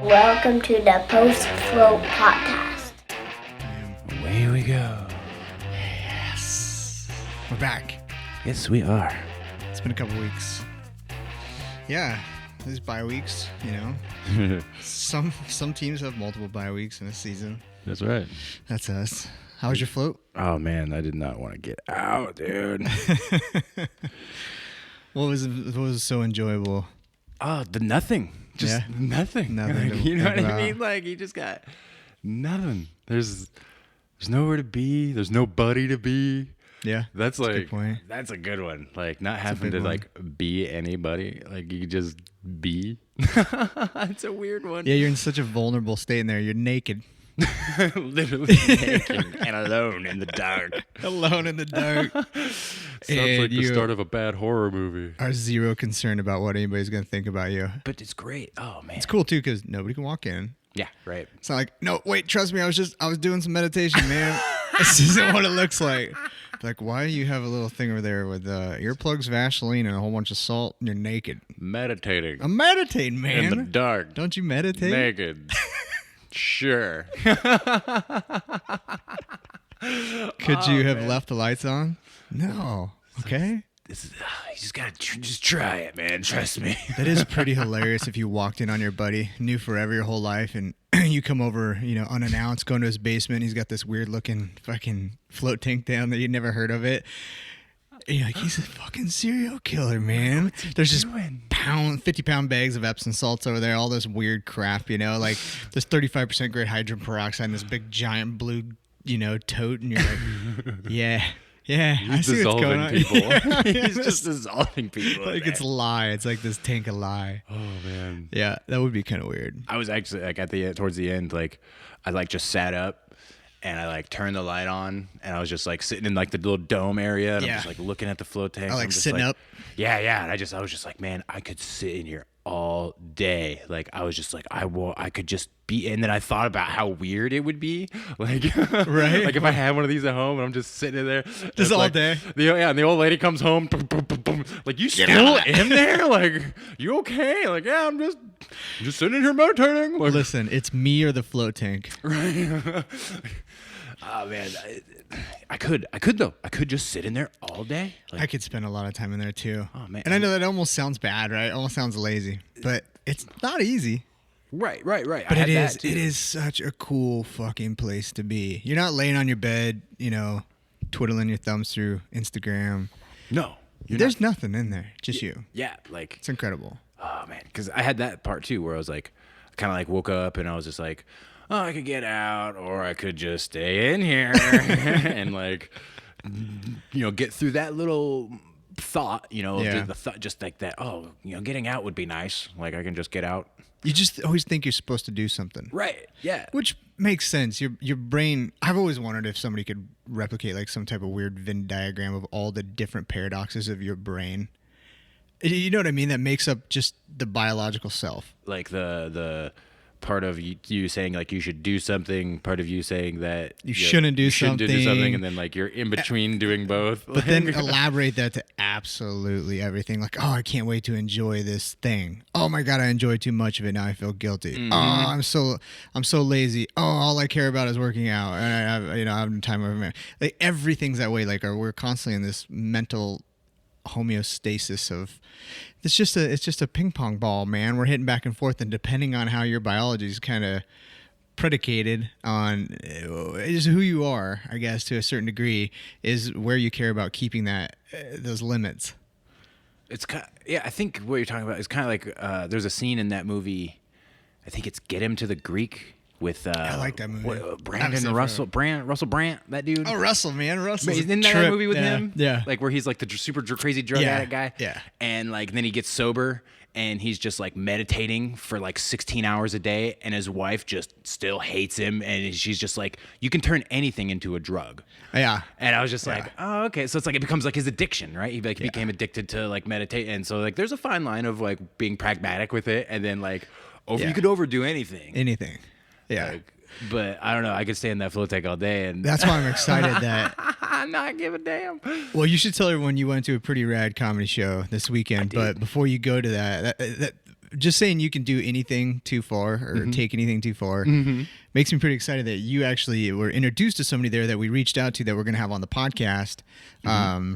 Welcome to the Post Float Podcast. Away we go. Yes. We're back. Yes, we are. It's been a couple weeks. Yeah, these bye weeks, you know. Some teams have multiple bye weeks in a season. That's right. That's us. How was your float? Oh, man, I did not want to get out, dude. What was so enjoyable? Oh, the nothing. Just nothing. Nothing to You know what think I about. mean? Like, you just got nothing. There's nowhere to be. There's nobody to be. Yeah. That's a like, good point. that's a good one. Like, not having to, big one. like, be anybody. Like, you could just be. It's a weird one. Yeah, you're in such a vulnerable state in there. You're naked. Literally naked and alone in the dark. Alone in the dark. Sounds And like the you start of a bad horror movie. are zero concerned about what anybody's going to think about you. But it's great. Oh, man. It's cool, too, because nobody can walk in. Yeah, right. It's not like, no, wait, trust me, I was doing some meditation, man. This isn't what it looks like. Like, why do you have a little thing over there with earplugs, Vaseline, and a whole bunch of salt, and you're naked? Meditating. I'm meditating, man. In the dark. Don't you meditate? Naked. Sure. Could you have left the lights on? No. Okay. This is, you just gotta just try it, man. Trust me. That is pretty hilarious if you walked in on your buddy, knew forever your whole life, and you come over, unannounced, go into his basement. He's got this weird looking fucking float tank down that you'd never heard of it. And you're like, he's a fucking serial killer, man. There's just 50-pound bags of Epsom salts over there, all this weird crap, like this 35% grade hydrogen peroxide and this big giant blue, tote. And you're like, yeah, I He's see what's going on. dissolving people. He's just dissolving people. Like it's lye. It's like this tank of lye. Oh, man. Yeah, that would be kind of weird. I was actually, like, towards the end, like, I, like, just sat up. And I like turned the light on, and I was just like sitting in like the little dome area, and I'm just like looking at the float tank. I like I'm just, sitting up. Yeah. And I was just like, man, I could sit in here all day. Like I was just like, I could just be. And then I thought about how weird it would be, like, right? Like if I had one of these at home, and I'm just sitting in there, just all like, day. And the old lady comes home, boom, boom, boom, boom, like, you still in there? Like, you okay? Like, yeah, I'm just sitting in here meditating. Like, Listen, it's me or the float tank. right. Oh, man, I could though. I could just sit in there all day. Like, I could spend a lot of time in there too. Oh, man. And I know that almost sounds bad, right? Almost sounds lazy, but it's not easy. Right. But it is such a cool fucking place to be. You're not laying on your bed, twiddling your thumbs through Instagram. No, There's nothing in there, just you. Yeah, like, It's incredible. oh man, because I had that part too, where I was like, kind of like woke up and I was just like, oh, I could get out, or I could just stay in here and like, get through that little thought, the thought, just like that. Oh, getting out would be nice. Like I can just get out. You just always think you're supposed to do something. Right. Yeah. Which makes sense. Your brain, I've always wondered if somebody could replicate like some type of weird Venn diagram of all the different paradoxes of your brain. You know what I mean? That makes up just the biological self. Like the part of you saying like you should do something, part of you saying that you shouldn't do something, and then like you're in between doing both. But then elaborate that to absolutely everything. Like, oh, I can't wait to enjoy this thing. Oh my God, I enjoyed too much of it. Now I feel guilty. Mm-hmm. Oh, I'm so lazy. Oh, all I care about is working out, and I have time over my. Like everything's that way. Like, we're constantly in this mental homeostasis of. It's just a ping pong ball, man. We're hitting back and forth, and depending on how your biology is kind of predicated on is who you are, I guess, to a certain degree, is where you care about keeping that those limits. It's kind of, yeah. I think what you're talking about is kind of like there's a scene in that movie. I think it's Get Him to the Greek with I like that movie. Russell Brand, that dude. Oh, Russell, man, Russell. Isn't that movie with him? Yeah, like where he's like the super crazy drug addict guy. Yeah, and like then he gets sober. And he's just like meditating for like 16 hours a day, and his wife just still hates him, and she's just like, you can turn anything into a drug. Yeah. And I was just like, oh, okay. So it's like it becomes like his addiction, right? He became addicted to like meditate, and so like there's a fine line of like being pragmatic with it, and then like you could overdo anything. Anything. Yeah. Like, but I don't know. I could stay in that float tank all day, and that's why I'm excited that. I'm not give a damn. Well, you should tell everyone you went to a pretty rad comedy show this weekend. But before you go to that just saying you can do anything too far or take anything too far makes me pretty excited that you actually were introduced to somebody there that we reached out to that we're going to have on the podcast.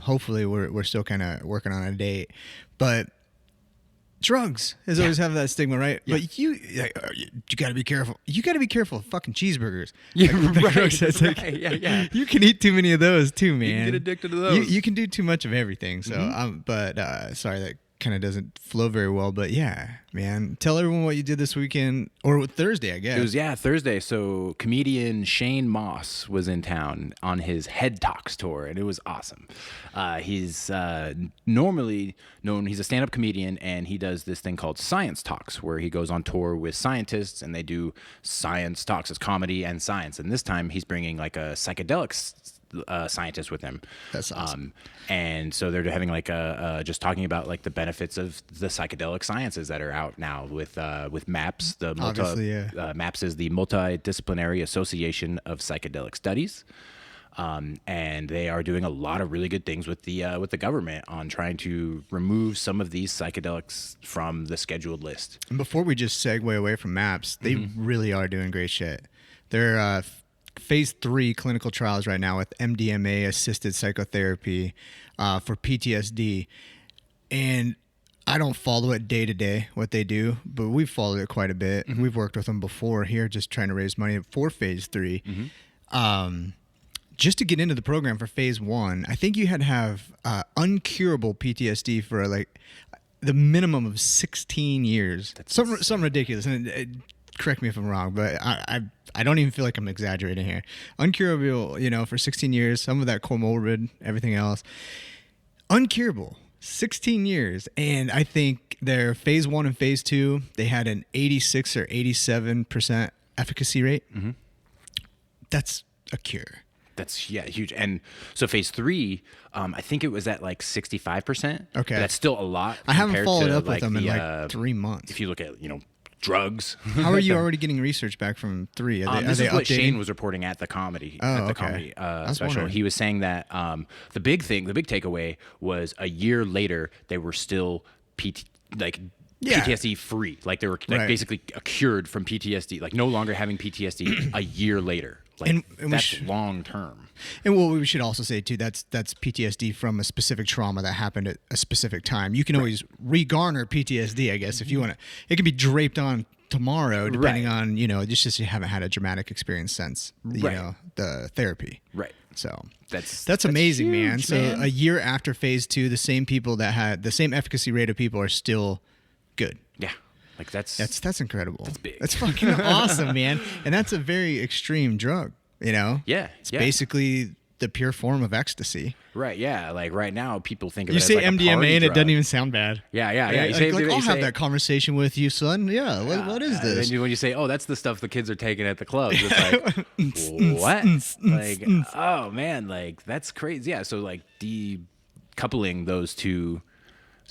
Hopefully we're still kind of working on a date, but drugs has always have that stigma, right? Yeah. But you got to be careful. You got to be careful of fucking cheeseburgers. Yeah, Like, right. Yeah. You can eat too many of those too, man. You can get addicted to those. You can do too much of everything. So, sorry, that kind of doesn't flow very well. But yeah, man, tell everyone what you did this weekend or Thursday, I guess. It was Thursday. So comedian Shane Moss was in town on his Head Talks tour, and it was awesome. He's normally known. He's a stand-up comedian, and he does this thing called Science Talks, where he goes on tour with scientists, and they do science talks. It's comedy and science, and this time he's bringing like a psychedelics scientist with him. That's awesome. And so they're having like just talking about like the benefits of the psychedelic sciences that are out now with MAPS. MAPS is the Multidisciplinary Association of Psychedelic Studies. And they are doing a lot of really good things with the government on trying to remove some of these psychedelics from the scheduled list. And before we just segue away from MAPS, they really are doing great shit. They're phase 3 clinical trials right now with MDMA assisted psychotherapy for PTSD. And I don't follow it day to day what they do, but we've followed it quite a bit. We've worked with them before here, just trying to raise money for phase 3. Just to get into the program for phase 1, I think you had to have uncurable PTSD for like the minimum of 16 years. That's something ridiculous. And correct me if I'm wrong, but I don't even feel like I'm exaggerating here. Uncurable, for 16 years, some of that comorbid, everything else. Uncurable, 16 years. And I think their phase 1 and phase 2, they had an 86 or 87% efficacy rate. That's a cure. That's huge. And so phase 3, I think it was at like 65%. Okay. That's still a lot. I haven't followed up like with them in like 3 months. If you look at, drugs. How are you already getting research back from 3? This is what updating? Shane was reporting at the comedy, comedy special. wondering. He was saying that the big takeaway was a year later they were still PTSD free. Like they were basically cured from PTSD, like no longer having PTSD a year later. Like and that's long term. And what we should also say too, that's PTSD from a specific trauma that happened at a specific time. You can always regarner PTSD, I guess, if you want to. It can be draped on tomorrow, depending on just you haven't had a dramatic experience since the therapy. Right. So that's amazing, huge, man. So a year after phase 2, the same people that had the same efficacy rate of people are still good. Yeah. Like that's incredible. That's big. That's fucking awesome, man. And that's a very extreme drug, Yeah. It's basically the pure form of ecstasy. Right, yeah. Like right now people think of you it say as like MDMA a party and drug. it doesn't even sound bad. Yeah. You say, I'll have that conversation with you, son. Yeah, what is this? And then when you say, oh, that's the stuff the kids are taking at the clubs, it's like, what? Like, oh man, like that's crazy. Yeah, so like decoupling those two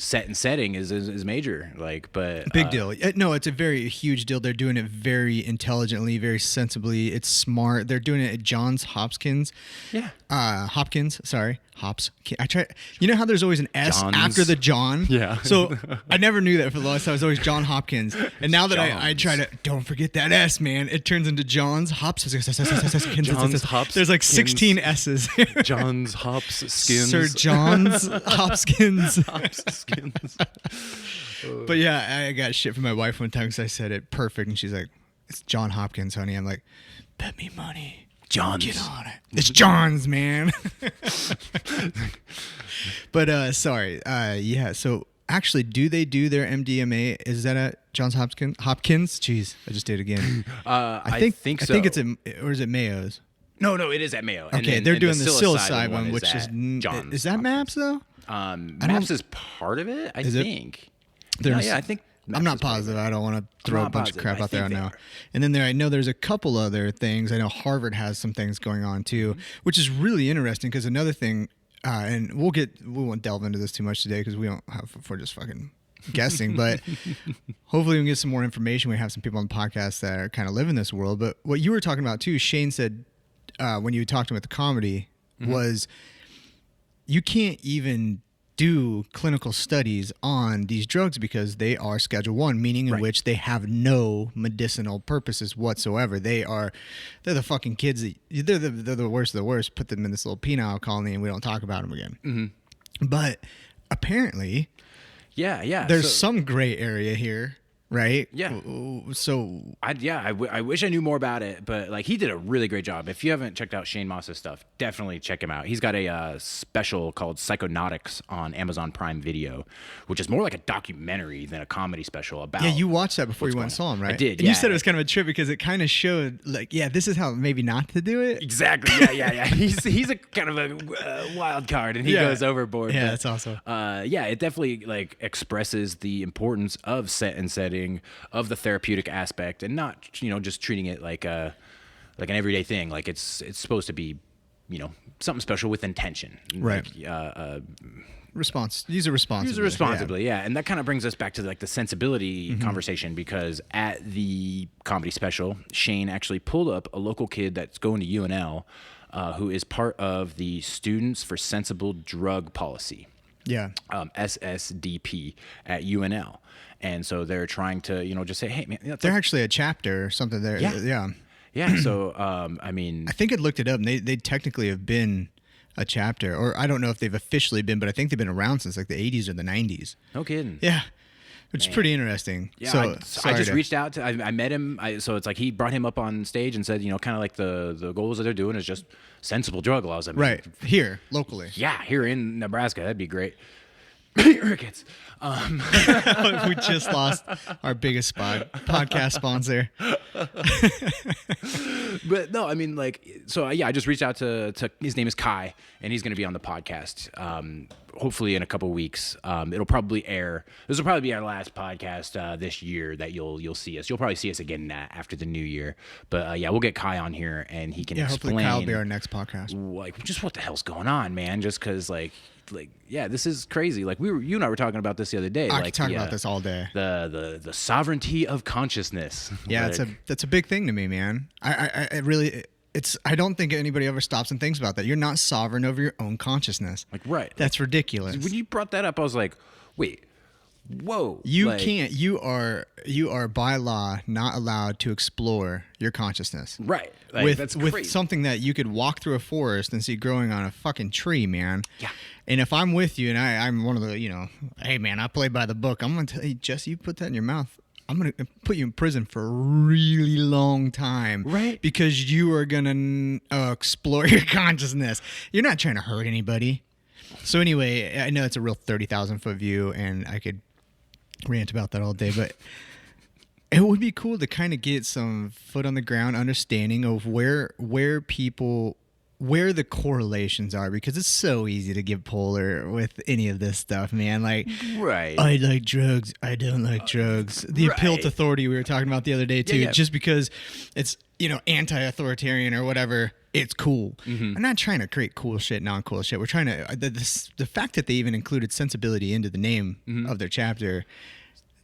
set and setting is major, but big deal. No, it's a very huge deal. They're doing it very intelligently, very sensibly. It's smart. They're doing it at Johns Hopkins. Yeah. Hopkins. Sorry, Hops. I try. You know how there's always an S after the John. Yeah. So I never knew that for the longest time. It was always John Hopkins, and now that I try to don't forget that S, man, it turns into Johns Hops. Johns Hops. There's like 16 S's. Johns Hops Skins. Sir Johns Hopkins. Skins. But yeah, I got shit from my wife one time because I said it perfect, and she's like, "It's John Hopkins, honey." I'm like, "Bet me money, Johns. Get on it. It's Johns, man." But sorry, yeah. So actually, do they do their MDMA? Is that at Johns Hopkins? Jeez, I just did it again. I think so. I think it's or is it Mayo's? No, it is at Mayo. Okay, and they're doing the the psilocybin psilocybin, which is Johns. Is that MAPS though? MAPS is part of it, I think. I think. I'm not positive. I don't want to throw a bunch of crap out there now. And then I know there's a couple other things. I know Harvard has some things going on too, which is really interesting because another thing, and we won't delve into this too much today because we're just fucking guessing, but hopefully we can get some more information. We have some people on the podcast that are kind of live in this world. But what you were talking about too, Shane said when you talked to him at the comedy was you can't even do clinical studies on these drugs because they are Schedule 1, meaning in which they have no medicinal purposes whatsoever. They're the fucking kids they're the worst of the worst. Put them in this little penile colony and we don't talk about them again. Mm-hmm. But apparently, there's some gray area here. Right? Yeah. So I wish I knew more about it, but like he did a really great job. If you haven't checked out Shane Moss's stuff, definitely check him out. He's got a special called Knoteks on Amazon Prime Video, which is more like a documentary than a comedy special about. Yeah, you watched that before you went and saw him, right? I did. And you said it was kind of a trip because it kind of showed like, this is how maybe not to do it. Exactly. Yeah. He's a kind of a wild card, and he goes overboard. Yeah, but, that's awesome. It definitely like expresses the importance of set and setting, of the therapeutic aspect, and not just treating it like an everyday thing. Like it's supposed to be something special with intention, right? Use it responsibly. Yeah. And that kind of brings us back to like the sensibility conversation, because at the comedy special, Shane actually pulled up a local kid that's going to UNL, who is part of the Students for Sensible Drug Policy. Yeah. SSDP at UNL. And so they're trying to, just say, hey, man. They're actually a chapter or something there. Yeah. Yeah. So, I mean. I think I looked it up, and they technically have been a chapter. Or I don't know if they've officially been, but I think they've been around since like the 80s or the 90s. No kidding. Yeah. Which is pretty interesting. Yeah, So I just reached out to. I met him. So it's like he brought him up on stage and said, kind of like the goals that they're doing is just sensible drug laws. I mean, right here locally. Yeah, here in Nebraska, that'd be great. Crickets. We just lost our biggest podcast sponsor. But no, I mean, like, so I just reached out to his name is Kai, and he's going to be on the podcast. Hopefully in a couple weeks. It'll probably air. This will probably be our last podcast this year that you'll see us. You'll probably see us again after the new year. But we'll get Kai on here, and he can explain. Hopefully Kai will be our next podcast. Like, just what the hell's going on, man? Just because, like, this is crazy. Like you and I were talking about this the other day. I could talk about this all day. The sovereignty of consciousness. Yeah, that's a big thing to me, man. I really. I don't think anybody ever stops and thinks about that. You're not sovereign over your own consciousness. Like, right. That's ridiculous. When you brought that up, I was like, wait, whoa. You can't. You are by law not allowed to explore your consciousness. Right. Like, that's crazy. With something that you could walk through a forest and see growing on a fucking tree, man. Yeah. And if I'm with you and I'm one of the, hey, man, I play by the book, I'm going to tell you, Jesse, you put that in your mouth, I'm going to put you in prison for a really long time. Right. Because you are going to explore your consciousness. You're not trying to hurt anybody. So anyway, I know it's a real 30,000-foot view, and I could rant about that all day, but it would be cool to kind of get some foot on the ground understanding of where the correlations are, because it's so easy to get polar with any of this stuff, man. Like, right. I like drugs, I don't like drugs. The appeal to authority we were talking about the other day too. Yeah. Just because it's anti-authoritarian or whatever, it's cool. Mm-hmm. I'm not trying to create cool shit, non-cool shit. We're trying to the fact that they even included sensibility into the name of their chapter.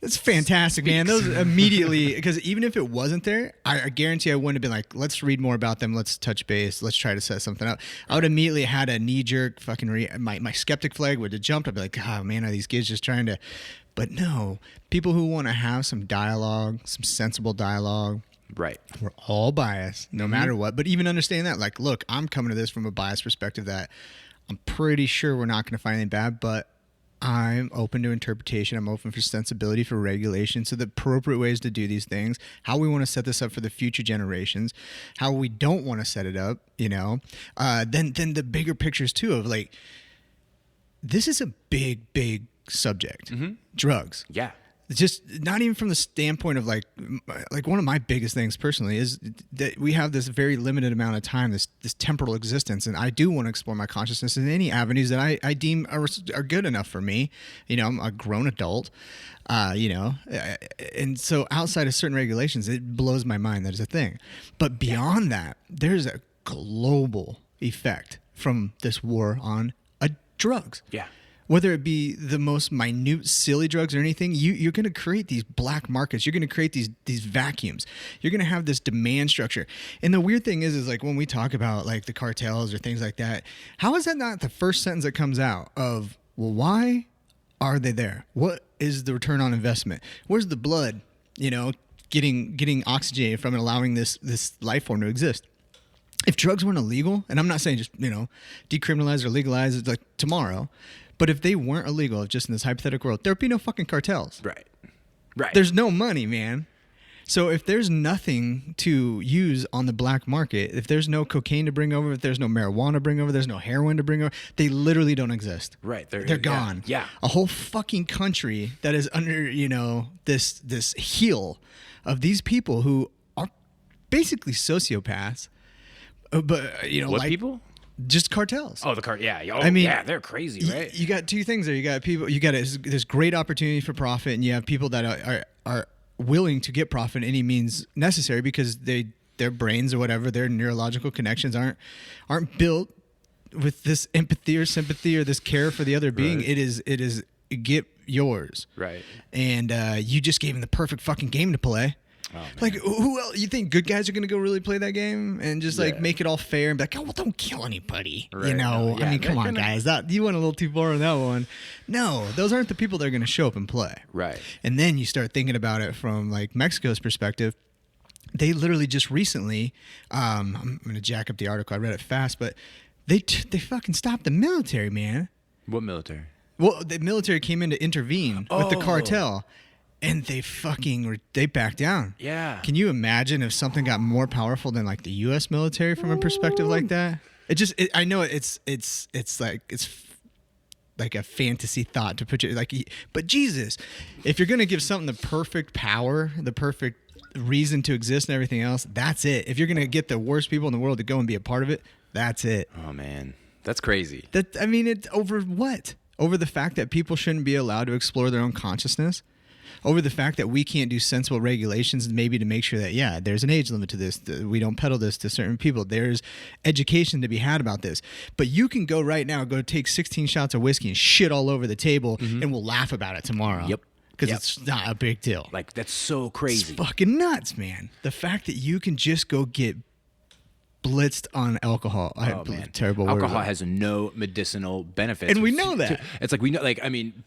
That's fantastic, man. Those immediately, because even if it wasn't there, I guarantee I wouldn't have been like, let's read more about them. Let's touch base. Let's try to set something up. I would immediately had a knee-jerk fucking my skeptic flag would have jumped. I'd be like, oh, man, are these kids just trying to... But no, people who want to have some dialogue, some sensible dialogue. Right. We're all biased, no matter what. But even understanding that, like, look, I'm coming to this from a biased perspective that I'm pretty sure we're not going to find anything bad, but I'm open to interpretation. I'm open for sensibility, for regulation. So the appropriate ways to do these things, how we want to set this up for the future generations, how we don't want to set it up, then the bigger pictures too of like, this is a big subject, drugs. Yeah. Just not even from the standpoint of like one of my biggest things personally is that we have this very limited amount of time, this temporal existence, and I do want to explore my consciousness in any avenues that I deem are good enough for me. I'm a grown adult, and so outside of certain regulations, it blows my mind that is a thing. But beyond that, there's a global effect from this war on drugs. Yeah. Whether it be the most minute, silly drugs or anything, you're going to create these black markets. You're going to create these vacuums. You're going to have this demand structure. And the weird thing is like when we talk about like the cartels or things like that, how is that not the first sentence that comes out of well, why are they there? What is the return on investment? Where's the blood, getting oxygenated from and allowing this life form to exist? If drugs weren't illegal, and I'm not saying just, decriminalize or legalize it like tomorrow, but if they weren't illegal, just in this hypothetical world, there'd be no fucking cartels. Right. There's no money, man. So if there's nothing to use on the black market, if there's no cocaine to bring over, if there's no marijuana to bring over, there's no heroin to bring over, they literally don't exist. Right. They're gone. Yeah. A whole fucking country that is under, this heel of these people who are basically sociopaths. But, what people? Just cartels. Oh, the cart. Yeah. Oh, I mean, yeah, they're crazy, right? You got two things there. You got people, this great opportunity for profit, and you have people that are willing to get profit any means necessary because their brains or whatever, their neurological connections aren't built with this empathy or sympathy or this care for the other being. Right. It is get yours. Right. And you just gave him the perfect fucking game to play. Oh, like, who else? You think good guys are going to go really play that game and just make it all fair and be like, oh, well, don't kill anybody. Right. I mean, come on, guys. You went a little too far on that one. No, those aren't the people that are going to show up and play. Right. And then you start thinking about it from like Mexico's perspective. They literally just recently, I'm going to jack up the article. I read it fast, but they fucking stopped the military, man. What military? Well, the military came in to intervene with the cartel. And they backed down. Yeah. Can you imagine if something got more powerful than like the U.S. military from a perspective like that? I know it's like a fantasy thought to put you but Jesus, if you're gonna give something the perfect power, the perfect reason to exist, and everything else, that's it. If you're gonna get the worst people in the world to go and be a part of it, that's it. Oh man, that's crazy. It's over what? Over the fact that people shouldn't be allowed to explore their own consciousness. Over the fact that we can't do sensible regulations maybe to make sure that, there's an age limit to this. We don't peddle this to certain people. There's education to be had about this. But you can go right now, go take 16 shots of whiskey and shit all over the table, and we'll laugh about it tomorrow. Yep. Because it's not a big deal. Like, that's so crazy. It's fucking nuts, man. The fact that you can just go get blitzed on alcohol. Man. Terrible alcohol word. has no medicinal benefits, and we know that. It's like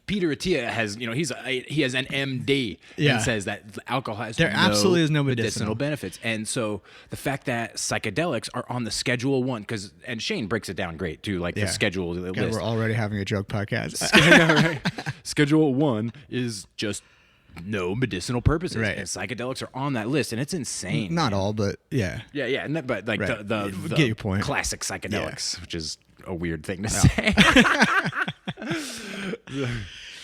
Peter Attia has, he has an MD and says that alcohol has absolutely is no medicinal benefits. And so the fact that psychedelics are on the Schedule 1, and Shane breaks it down great too, like the schedule list. We're already having a drug podcast. Schedule 1 is just no medicinal purposes, right? And psychedelics are on that list, and it's insane. Not all, but yeah. But like the get your point. Classic psychedelics, which is a weird thing to say.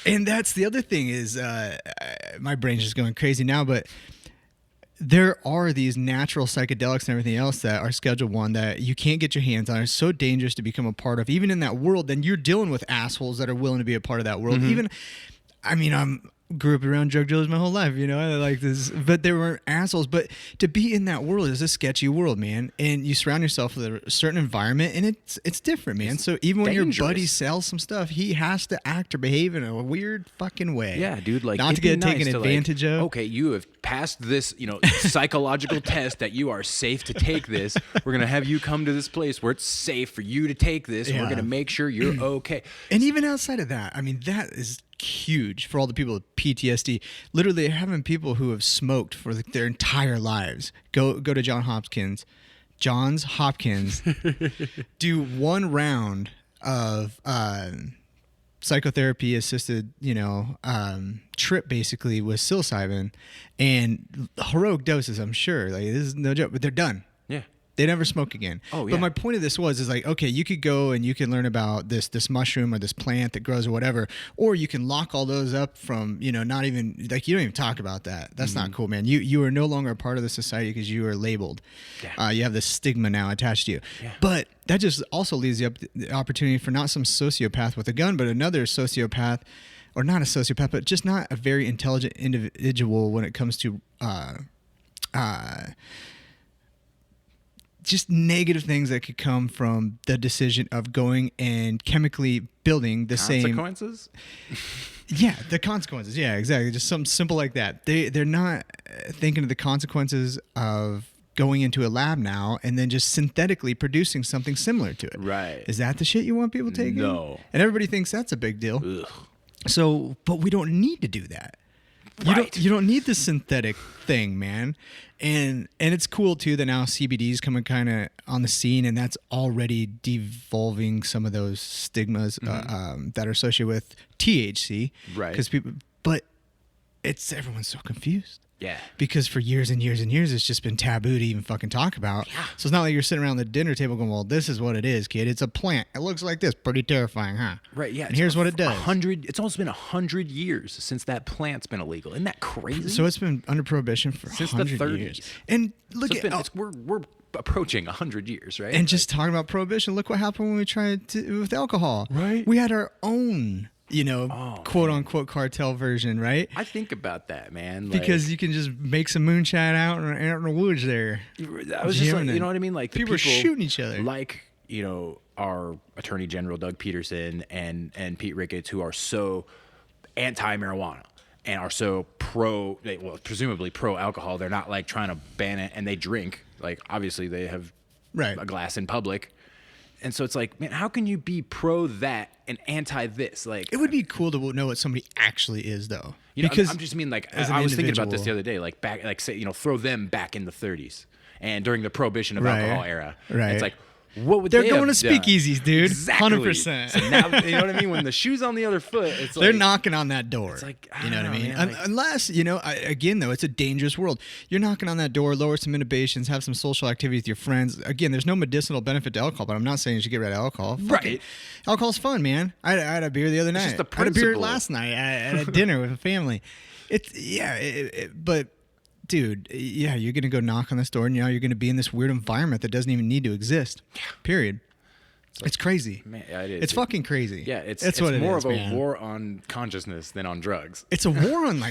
And that's the other thing is, my brain's just going crazy now, but there are these natural psychedelics and everything else that are Schedule 1 that you can't get your hands on. It's so dangerous to become a part of. Even in that world, then you're dealing with assholes that are willing to be a part of that world. Mm-hmm. Grew up around drug dealers my whole life, I like this, but they were assholes. But to be in that world is a sketchy world, man. And you surround yourself with a certain environment, and it's different, man. So even when your buddy sells some stuff, he has to act or behave in a weird fucking way. Yeah, dude. Like, not to get taken advantage of. Okay, you have passed this, psychological test that you are safe to take this. We're gonna have you come to this place where it's safe for you to take this, and we're gonna make sure you're okay. And even outside of that, that is huge for all the people with PTSD. Literally having people who have smoked for their entire lives go to Johns Hopkins, do one round of psychotherapy assisted, trip basically with psilocybin and heroic doses. I'm sure, like, this is no joke, but they're done. Yeah. They never smoke again. Oh, yeah. But my point of this is like, okay, you could go and you can learn about this mushroom or this plant that grows or whatever, or you can lock all those up from, not even, like, you don't even talk about that. That's not cool, man. You are no longer a part of the society because you are labeled. Yeah. You have this stigma now attached to you. Yeah. But that just also leaves you up the opportunity for not some sociopath with a gun, but another sociopath, or not a sociopath, but just not a very intelligent individual when it comes to just negative things that could come from the decision of going and chemically building the consequences? Yeah, the consequences. Yeah, exactly. Just something simple like that. They're not thinking of the consequences of going into a lab now and then just synthetically producing something similar to it. Right. Is that the shit you want people taking? No. And everybody thinks that's a big deal. Ugh. So, but we don't need to do that. Right. You don't need the synthetic thing, man. And it's cool too that now CBD is coming kind of on the scene, and that's already devolving some of those stigmas that are associated with THC. Right. Because but everyone's so confused. Yeah. Because for years and years and years, it's just been taboo to even fucking talk about. Yeah. So it's not like you're sitting around the dinner table going, well, this is what it is, kid. It's a plant. It looks like this. Pretty terrifying, huh? Right, yeah. And here's what it does. It's almost been 100 years since that plant's been illegal. Isn't that crazy? So it's been under prohibition for since the 100 30s. years. And look we're approaching 100 years, right? And just talking about prohibition, look what happened when we tried to with alcohol. Right. We had our own, quote unquote cartel version, right? I think about that, man. Because you can just make some moonshine out in the woods there. I was just like, you know what I mean? Like people are shooting each other. Like, our Attorney General Doug Peterson and Pete Ricketts, who are so anti-marijuana and are so presumably pro-alcohol. They're not like trying to ban it, and they drink. Like, obviously they have a glass in public. And so it's like, man, how can you be pro that and anti this? Like, it would be cool to know what somebody actually is, though. Because I'm just I was thinking about this the other day, like throw them back in the 30s and during the prohibition of alcohol era. Right. It's like, what would they're they going have to done? speakeasies, dude. Exactly. 100%. So now, you know what I mean? When the shoe's on the other foot, it's they're like, knocking on that door. It's like, you know what I mean? Man, like, unless, again, though, it's a dangerous world. You're knocking on that door, lower some inhibitions, have some social activity with your friends. Again, there's no medicinal benefit to alcohol, but I'm not saying you should get rid of alcohol. Right. Alcohol's fun, man. I had a beer the other night. Just the I had a beer principle. last night at a dinner with a family. But dude, you're going to go knock on this door, and you're going to be in this weird environment that doesn't even need to exist. Period. It's crazy. Man, yeah, it is. It's fucking crazy. Yeah, it's what more it is, of a man. war on consciousness than on drugs. It's a war on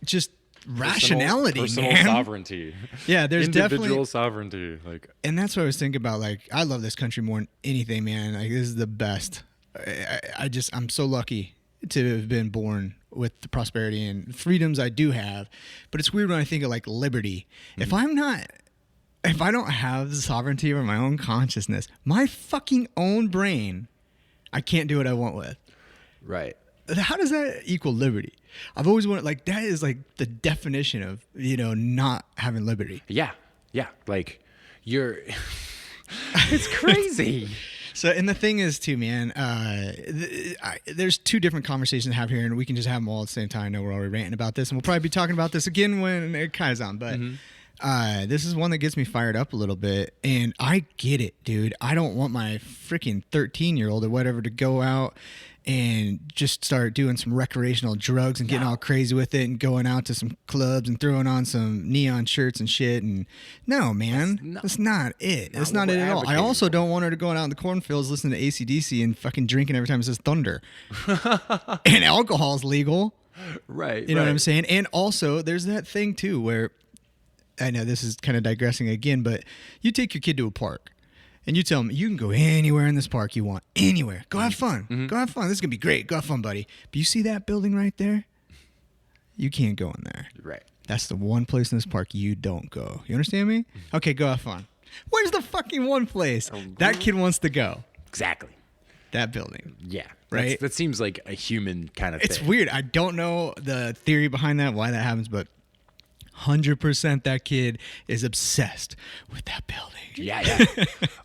just rationality, personal man. sovereignty. Yeah, there's individual definitely sovereignty. Like, and that's what I was thinking about. Like, I love this country more than anything, man. Like, this is the best. I'm so lucky to have been born with the prosperity and freedoms I do have. But it's weird when I think of like liberty. Mm-hmm. If I don't have the sovereignty over my own consciousness, my fucking own brain, I can't do what I want with. right. How does that equal liberty? I've always wanted, like, that is like the definition of, not having liberty. Yeah. Yeah. Like, it's crazy. So, and the thing is too, man, there's two different conversations to have here, and we can just have them all at the same time. I know we're already ranting about this, and we'll probably be talking about this again when it kind of on, but this is one that gets me fired up a little bit, and I get it, dude. I don't want my freaking 13-year-old or whatever to go out and just start doing some recreational drugs and getting all crazy with it and going out to some clubs and throwing on some neon shirts and shit. And no, man, that's not it. That's not it at all. I also don't want her to go out in the cornfields listening to AC/DC and fucking drinking every time it says thunder. And alcohol's legal. Right. You know what I'm saying? And also there's that thing too where, I know this is kind of digressing again, but you take your kid to a park. And you tell them, you can go anywhere in this park you want. Anywhere. Go have fun. Mm-hmm. Go have fun. This is going to be great. Go have fun, buddy. But you see that building right there? You can't go in there. Right. That's the one place in this park you don't go. You understand me? Okay, go have fun. Where's the fucking one place that kid wants to go? Exactly. That building. Yeah. Right? That seems like a human kind of thing. It's weird. I don't know the theory behind that, why that happens, but 100% that kid is obsessed with that building. Yeah.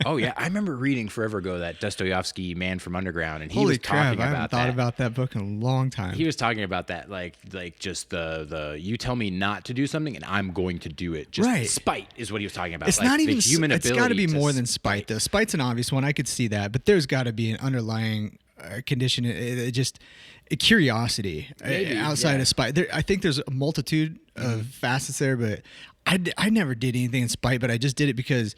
Oh, yeah. I remember reading forever ago that Dostoevsky Man from Underground, and he Holy was crap, talking I haven't about thought that. about that book in a long time. He was talking about that, like just the you tell me not to do something, and I'm going to do it. Just right. Spite is what he was talking about. It's like not even the human it's ability. got to be more to than spite. Though spite's an obvious one. I could see that, but there's got to be an underlying condition. Just a curiosity outside of spite. I think there's a multitude of facets there, but I never did anything in spite. But I just did it because,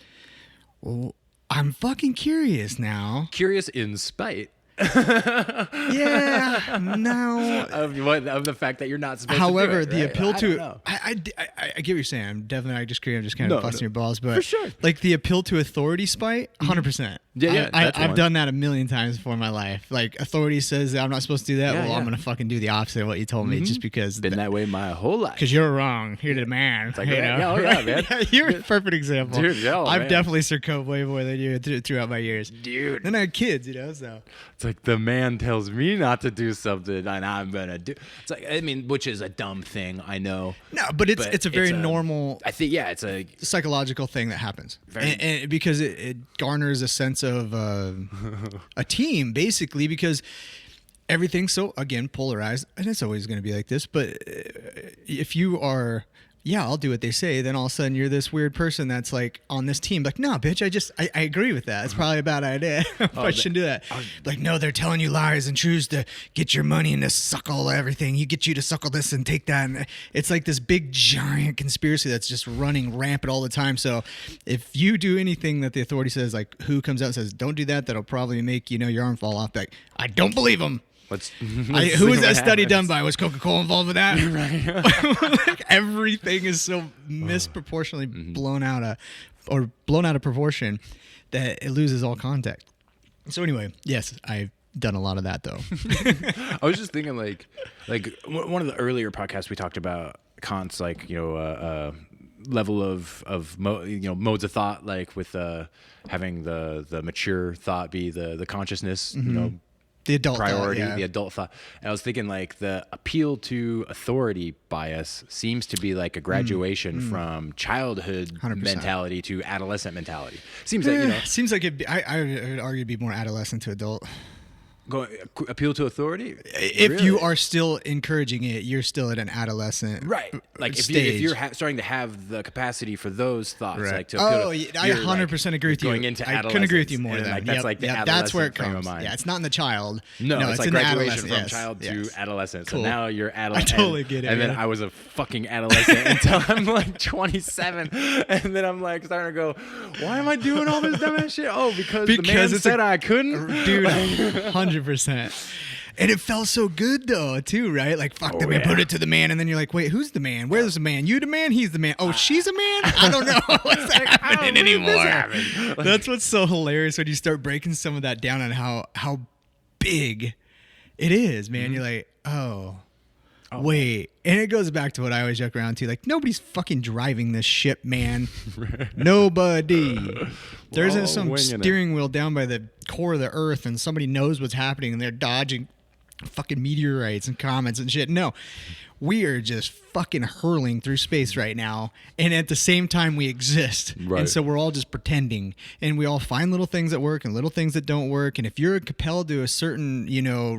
well, I'm fucking curious now. Curious in spite. Yeah, no. Of the fact that you're not supposed However, to do it. the appeal to it. I get what you're saying. I'm definitely, I'm just kind of busting your balls, but for sure. like the appeal to authority spite, 100%. Yeah, I've done that a million times before in my life. Like, authority says that I'm not supposed to do that. Yeah, I'm going to fucking do the opposite of what you told me just because. Been that way my whole life. Because you're wrong. You're the man. It's like, you yeah, know? yeah, man. Yeah, you're a perfect example. Dude, yeah, I've man. definitely succumbed way more than you throughout my years. Dude. Then I had kids, you know, so. It's like the man tells me not to do something and I'm going to do. It's like, I mean, which is a dumb thing, I know. No, but it's a very normal. I think, yeah, it's a psychological thing that happens. And because it garners a sense of a team, basically, because everything's so, again, polarized, and it's always going to be like this, but if you are, yeah, I'll do what they say, then all of a sudden you're this weird person that's like on this team, like, no, bitch, I agree with that. It's probably a bad idea. I shouldn't do that. Like, no, they're telling you lies and choose to get your money and to suckle everything. You get you to suckle this and take that. And it's like this big, giant conspiracy that's just running rampant all the time. So if you do anything that the authority says, like, who comes out and says, don't do that, that'll probably make, your arm fall off. Like, I don't believe them. Who was that study done by? Was CocaCola involved with that? Right. Like, everything is so misproportionately blown out of proportion that it loses all context. So anyway, yes, I've done a lot of that though. I was just thinking like one of the earlier podcasts we talked about Kant's level of modes of thought, like with having the mature thought be the consciousness, the adult priority, thought, yeah. The adult thought. And I was thinking like the appeal to authority bias seems to be like a graduation from childhood 100%. mentality to adolescent mentality. Seems like, seems like I would argue it'd be more adolescent to adult. Appeal to authority? If Really? you are still encouraging it, you're still at an adolescent Like if stage. you're starting to have the capacity for those thoughts, Right. like to appeal I you're, 100% agree with you. Going into I couldn't agree with you more. and Then. like, that's like the adolescent that's where it frame comes. of mind. Yeah, it's not in the child. No, it's like in the graduation adolescent. from child to adolescent. Cool. So now you're adolescent. I totally get it. And then I was a fucking adolescent until I'm like 27, and then I'm like starting to go, why am I doing all this dumbass shit? Oh, because the man said I couldn't, dude. 100%. And it felt so good though, too, right? Like, fuck them and put it to the man, and then you're like, wait, who's the man? Where's the man? You the man? He's the man. Oh, she's a man? I don't know what's happening anymore. That's what's so hilarious when you start breaking some of that down on how big it is, man. You're like, oh, wait. And it goes back to what I always joke around to. Like, nobody's fucking driving this ship, man. Nobody. There isn't some steering wheel down by the core of the earth and somebody knows what's happening and they're dodging fucking meteorites and comets and shit. No, we are just fucking hurling through space right now, and at the same time we exist. And so we're all just pretending, and we all find little things that work and little things that don't work. And if you're compelled to a certain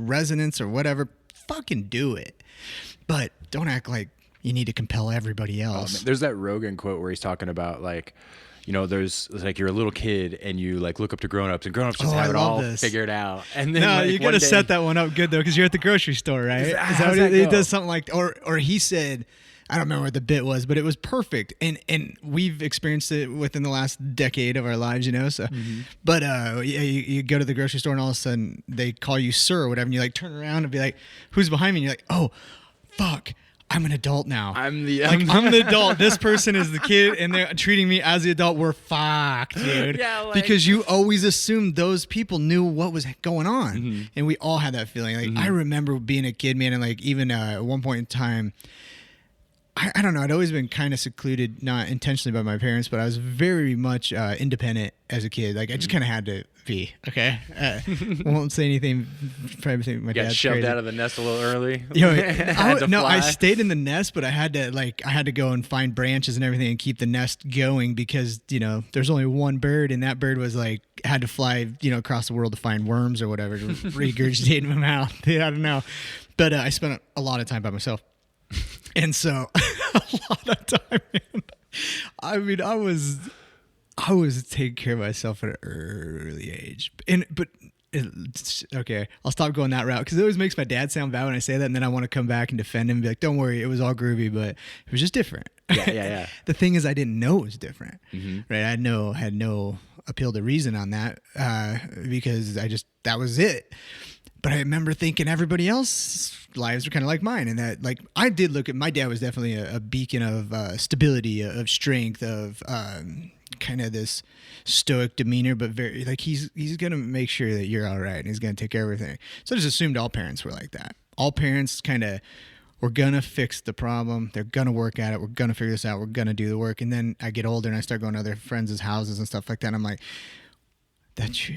resonance or whatever, fucking do it, but don't act like you need to compel everybody else. There's that Rogan quote where he's talking about like, there's like you're a little kid and you like look up to grown-ups and grown-ups just have it all figured out. And then no, you gotta set that one up good though, because you're at the grocery store, right? Is that what he does? Something like, or he said, I don't remember what the bit was, but it was perfect, and we've experienced it within the last decade of our lives, So, but you go to the grocery store and all of a sudden they call you sir or whatever, and you like turn around and be like, who's behind me? And you're like, oh, fuck. I'm an adult now. I'm the adult. This person is the kid, and they're treating me as the adult. We're fucked, dude. Yeah, because you always assumed those people knew what was going on, and we all had that feeling. Like I remember being a kid, man, and like even at one point in time, I don't know. I'd always been kind of secluded, not intentionally by my parents, but I was very much independent as a kid. Like I just kind of had to be. Okay, won't say anything. Probably think my dad's shoved crazy. Out of the nest a little early. I stayed in the nest, but I had to go and find branches and everything and keep the nest going because there's only one bird, and that bird was like had to fly across the world to find worms or whatever to regurgitate them out. I don't know, but I spent a lot of time by myself. And so a lot of time, man. I mean, I was taking care of myself at an early age. Okay, I'll stop going that route because it always makes my dad sound bad when I say that, and then I want to come back and defend him and be like, don't worry, it was all groovy, but it was just different. Yeah. The thing is, I didn't know it was different, right? I had no appeal to reason on that because that was it. But I remember thinking everybody else's lives were kind of like mine, and that like I did look at my dad was definitely a beacon of stability, of strength, of kind of this stoic demeanor, but very like he's gonna make sure that you're all right and he's gonna take care of everything. So I just assumed all parents were like that. All parents kind of, we're gonna fix the problem. They're gonna work at it. We're gonna figure this out. We're gonna do the work. And then I get older and I start going to other friends' houses and stuff like that. And I'm like, that's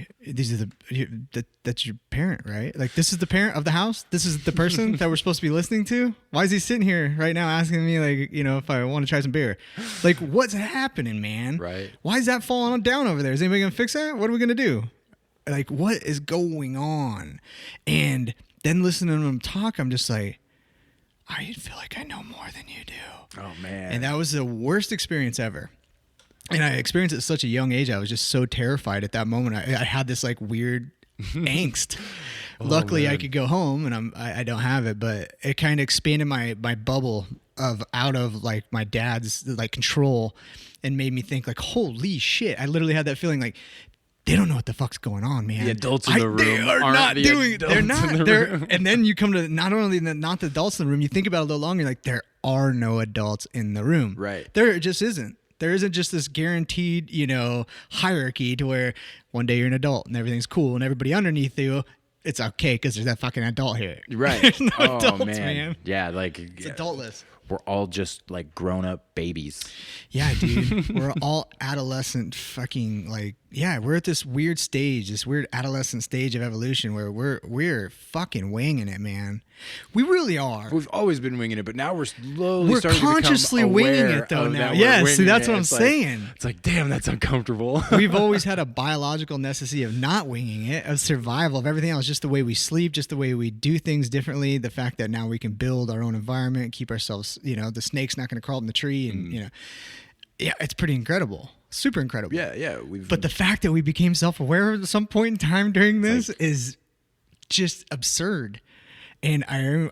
your parent, right? Like, this is the parent of the house. This is the person that we're supposed to be listening to. Why is he sitting here right now asking me, like, if I want to try some beer? Like, what's happening, man? Right. Why is that falling down over there? Is anybody gonna fix that? What are we gonna do? Like, what is going on? And then listening to him talk, I'm just like, I feel like I know more than you do. Oh man. And that was the worst experience ever. And I experienced it at such a young age. I was just so terrified at that moment. I had this like weird angst. Luckily, I could go home, and I don't have it, but it kind of expanded my bubble out of like my dad's like control, and made me think like, holy shit! I literally had that feeling like, they don't know what the fuck's going on, man. The adults in the room they are aren't not the doing it. They're adults not. in the They're, room. and then you come to not the adults in the room. You think about it a little longer. You're like, there are no adults in the room. Right. There just isn't. There isn't just this guaranteed, hierarchy to where one day you're an adult and everything's cool, and everybody underneath you, it's okay because there's that fucking adult here. Right. There's no Oh adults, man. Yeah, like It's adultless. we're all just like grown up babies. Yeah, dude. We're all adolescent fucking we're at this weird stage, this weird adolescent stage of evolution where we're fucking winging it, man. We really are. We've always been winging it, but now we're slowly We're starting consciously to become winging aware it though of now. that we're Yeah, see, winging that's it. what I'm It's like- saying. It's like, damn, that's uncomfortable. We've always had a biological necessity of not winging it, of survival, of everything else, just the way we sleep, just the way we do things differently, the fact that now we can build our own environment, keep ourselves, the snake's not going to crawl up in the tree, and, yeah, it's pretty incredible. Super incredible. Yeah. But the fact that we became self-aware at some point in time during this is just absurd. And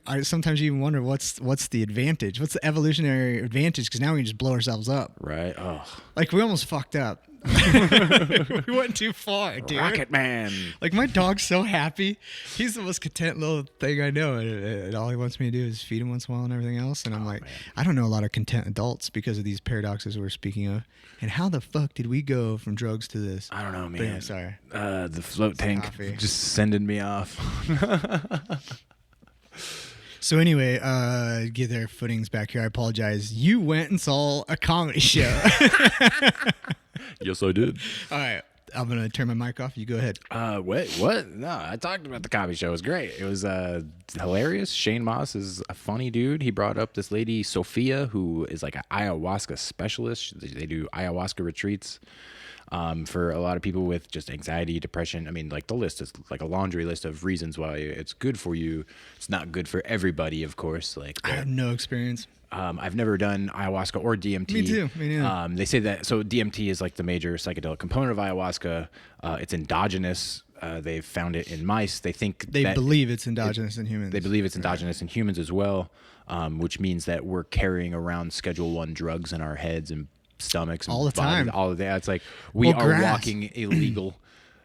I sometimes even wonder what's the advantage? What's the evolutionary advantage? Because now we can just blow ourselves up. Right. Oh, Like, we almost fucked up. We went too far, dude. Rocket Man. Like, my dog's so happy. He's the most content little thing I know. And all he wants me to do is feed him once in a while and everything else. And I'm like, man. I don't know a lot of content adults because of these paradoxes we're speaking of. And how the fuck did we go from drugs to this? I don't know, man. But yeah, sorry. The float tank coffee. just sending me off. So anyway, get their footings back here. I apologize. You went and saw a comedy show. Yes, I did. All right. I'm going to turn my mic off. You go ahead. Wait, what? No, I talked about the comedy show. It was great. It was hilarious. Shane Moss is a funny dude. He brought up this lady, Sophia, who is like an ayahuasca specialist. They do ayahuasca retreats for a lot of people with just anxiety, depression. I mean, like, the list is like a laundry list of reasons why it's good for you. It's not good for everybody, of course. Like, I have no experience. I've never done ayahuasca or DMT. Me too. Me neither. They say that, so DMT is like the major psychedelic component of ayahuasca. It's endogenous. They've found it in mice. They think They that believe it's endogenous in humans. they believe it's endogenous in humans as well, which means that we're carrying around Schedule 1 drugs in our heads and stomachs and All the bodies, time. all of that. It's like we are grass. walking illegal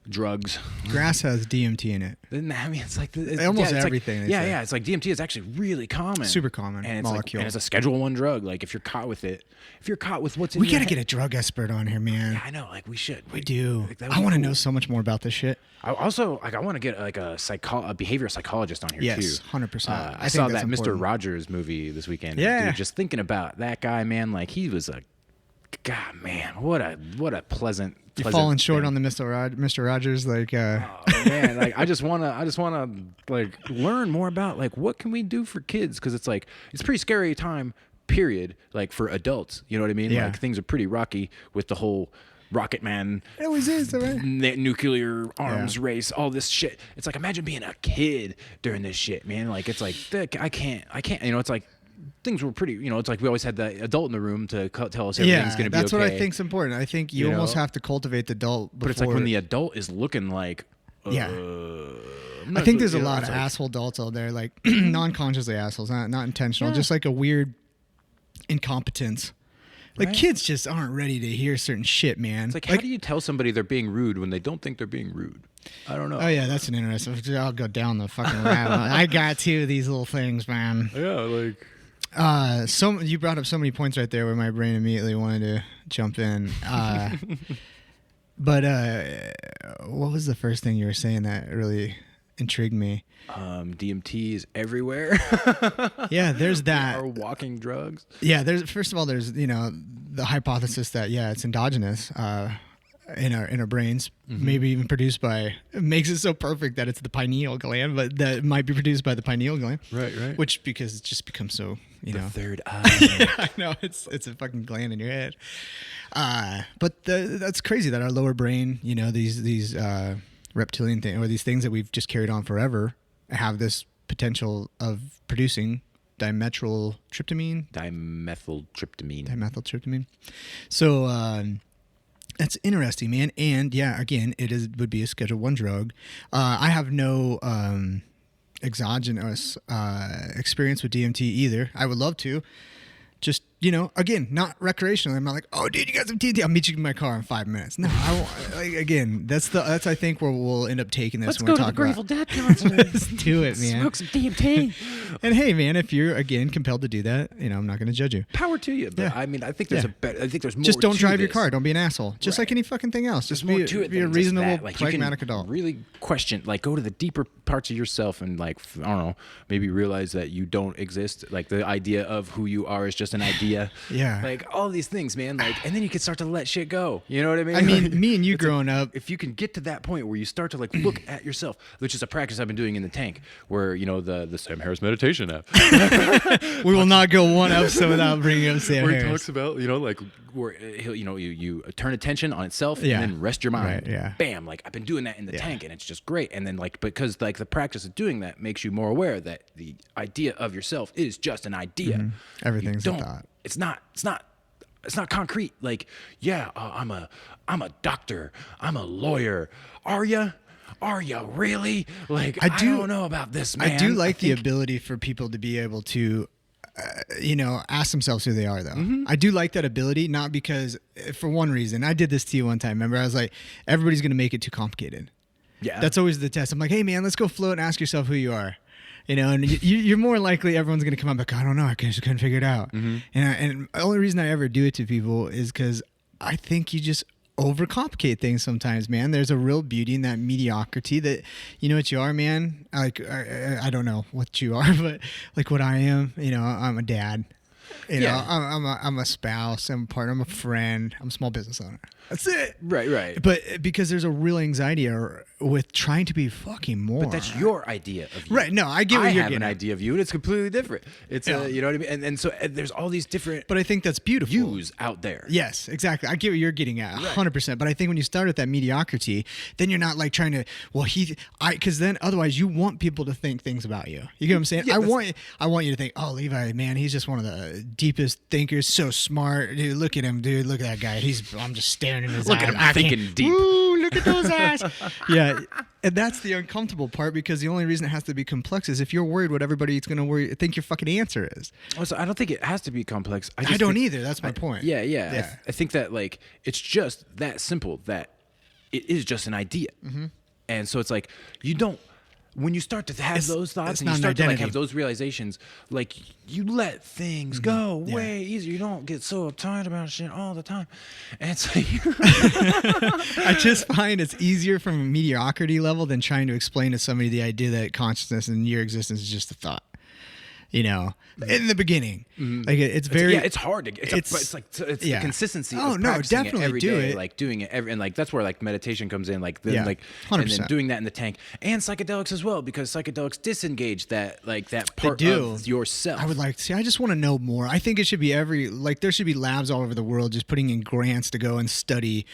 drugs. Grass has DMT in it. I mean, it's like Almost it's everything, Like, they yeah, say. yeah. It's like DMT is actually really common, Super common and it's molecule. Like, and it's a Schedule 1 drug. Like, if you're caught with it, if you're caught with what's in We your got to head- get a drug expert on here, man. Yeah, I know. Like, we should. We do. Like, that would I be want to cool. know so much more about this shit. I also I want to get like a behavioral psychologist on here Yes, too. 100%. I I saw think that that's Mr. important. Rogers movie this weekend. Yeah. Dude, just thinking about that guy, man. Like, he was a God, man. What a pleasant. You're falling short on the Mr. Rogers, like. Oh, man, like I just wanna like learn more about like what can we do for kids, because it's like it's a pretty scary time. Period. Like, for adults, you know what I mean? Yeah. Like, things are pretty rocky with the whole Rocket Man, It always is, right? nuclear arms Yeah. race, all this shit. It's like, imagine being a kid during this shit, man. Like, it's like I can't. It's like things were pretty. It's like we always had the adult in the room to tell us everything's Yeah, gonna be okay. that's what I think's important. I think you You almost know? have to cultivate the adult before. But it's like when the adult is looking like. Yeah. I'm I not think good- there's a lot it's of like- asshole adults out there, like non-consciously assholes, not intentional, just like a weird incompetence. Like, Right. kids just aren't ready to hear certain shit, man. It's like, how do you tell somebody they're being rude when they don't think they're being rude? I don't know. Oh yeah, that's an interesting. I'll go down the fucking rabbit hole. I got two of these little things, man. Yeah, like. You brought up so many points right there where my brain immediately wanted to jump in. But what was the first thing you were saying that really intrigued me? DMT is everywhere. Yeah, there's that. Or walking drugs. Yeah, first of all, there's the hypothesis that it's endogenous in our brains, maybe even produced by. It makes it so perfect that it's the pineal gland, but that it might be produced by the pineal gland. Right. Which because it just becomes so The third eye. I know it's a fucking gland in your head. But that's crazy that our lower brain, these reptilian thing or these things that we've just carried on forever have this potential of producing dimethyltryptamine. So that's interesting, man. And yeah, again, would be a Schedule 1 drug. I have no exogenous experience with DMT either. I would love to. Just, again, not recreationally. I'm not like, oh, dude, you got some DMT. I'll meet you in my car in 5 minutes. No, I won't. Again, that's I think where we'll end up taking this. Let's when go we to talk the Grateful about. Dead concert. Let's do it, man. Smoke some DMT. And hey, man, if you're again compelled to do that, I'm not going to judge you. Power to you. But Yeah. I mean, I think there's I think there's more. Just don't to drive your this. car. Don't be an asshole. Just Right. like any fucking thing else. Just There's more be to it a than just reasonable, that. Like, pragmatic you can adult. Really question, go to the deeper parts of yourself and I don't know, maybe realize that you don't exist. Like the idea of who you are is just an idea. Yeah. Like all these things, man. And then you can start to let shit go. You know what I mean? I mean, me and you growing up. If you can get to that point where you start to look at yourself, which is a practice I've been doing in the tank, where the Sam Harris meditation app. We will not go one episode without bringing up Sam where Harris. he talks about where he'll you turn attention on itself Yeah. and then rest your mind. Right, yeah. Bam! I've been doing that in the tank and it's just great. And then because the practice of doing that makes you more aware that the idea of yourself is just an idea. Mm-hmm. Everything's You a don't- thought. It's not concrete. I'm a doctor. I'm a lawyer. Are you really? I don't know about this, man. I do like the ability for people to be able to, ask themselves who they are, though. Mm-hmm. I do like that ability, not because, for one reason, I did this to you one time. Remember, I was like, everybody's going to make it too complicated. Yeah. That's always the test. I'm like, hey, man, let's go float and ask yourself who you are. And you're more likely everyone's going to come up like, I don't know, I just couldn't figure it out. Mm-hmm. And the only reason I ever do it to people is because I think you just overcomplicate things sometimes, man. There's a real beauty in that mediocrity that, what you are, man. I don't know what you are, but what I am, I'm a dad. I'm a spouse, I'm a partner, I'm a friend, I'm a small business owner. That's it. Right. But because there's a real anxiety with trying to be fucking more. But that's your idea of you. Right. No, I get what I you're have getting an at. idea of you, and it's completely different. It's Yeah. you know what I mean. And so there's all these different. But I think that's beautiful. views out there. Yes, exactly. I get what you're getting at, 100%. But I think when you start with that mediocrity, then you're not trying to. Because then otherwise you want people to think things about you. You get what I'm saying? Yeah, I want you to think, oh, Levi, man, he's just one of the deepest thinkers. So smart, dude. Look at him, dude. Look at that guy. I'm just staring in his eyes. Look at him thinking deep. Woo, look at those eyes. Yeah. And that's the uncomfortable part, because the only reason it has to be complex is if you're worried what everybody's going to think your fucking answer is. Also, I don't think it has to be complex. I don't either. That's my point. Yeah. I think that it's just that simple, that it is just an idea. Mm-hmm. And so it's you don't, when you start to have those thoughts and you start to have those realizations, you let things go way easier. You don't get so uptight about shit all the time. And it's I just find it's easier from a mediocrity level than trying to explain to somebody the idea that consciousness and your existence is just a thought. In the beginning, it's very. It's hard to. It's the consistency. Oh of no, practicing definitely it every do day, it. Doing it every, and that's where meditation comes in. 100%. And then doing that in the tank, and psychedelics as well, because psychedelics disengage that part of yourself. I would I just want to know more. I think it should be there should be labs all over the world just putting in grants to go and study.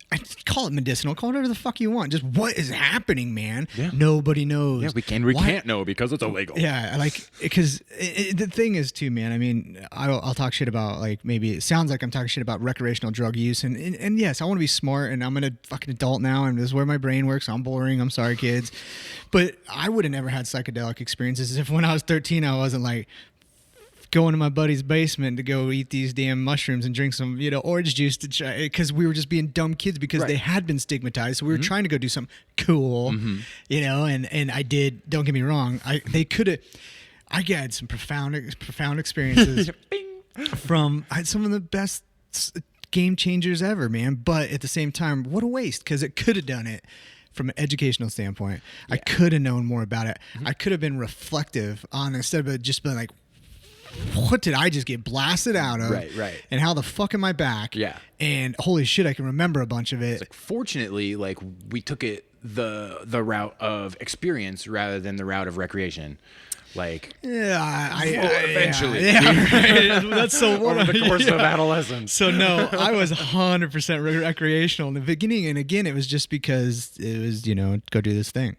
I call it medicinal, call it whatever the fuck you want. Just what is happening, man? Yeah. Nobody knows. Yeah, we can't know because it's illegal. Yeah, because the thing is too, man. I mean, I'll talk shit about maybe it sounds like I'm talking shit about recreational drug use, and yes, I want to be smart, and I'm a fucking adult now, and this is where my brain works. I'm boring. I'm sorry, kids, but I would have never had psychedelic experiences if when I was 13 I wasn't going to my buddy's basement to go eat these damn mushrooms and drink some, orange juice to try, because we were just being dumb kids because they had been stigmatized. So we were trying to go do something cool, and I did. Don't get me wrong. They could have. I had some profound experiences from some of the best game changers ever, man. But at the same time, what a waste, because it could have done it from an educational standpoint. Yeah. I could have known more about it. I could have been reflective on, instead of just being like, what did I just get blasted out of? Right. And how the fuck am I back? Yeah. And holy shit, I can remember a bunch of it. Like, fortunately, like, we took it the route of experience rather than the route of recreation. Like, eventually. Yeah, right. That's so over the course of adolescence. So no, I was 100% recreational in the beginning, and again, it was just because it was, go do this thing.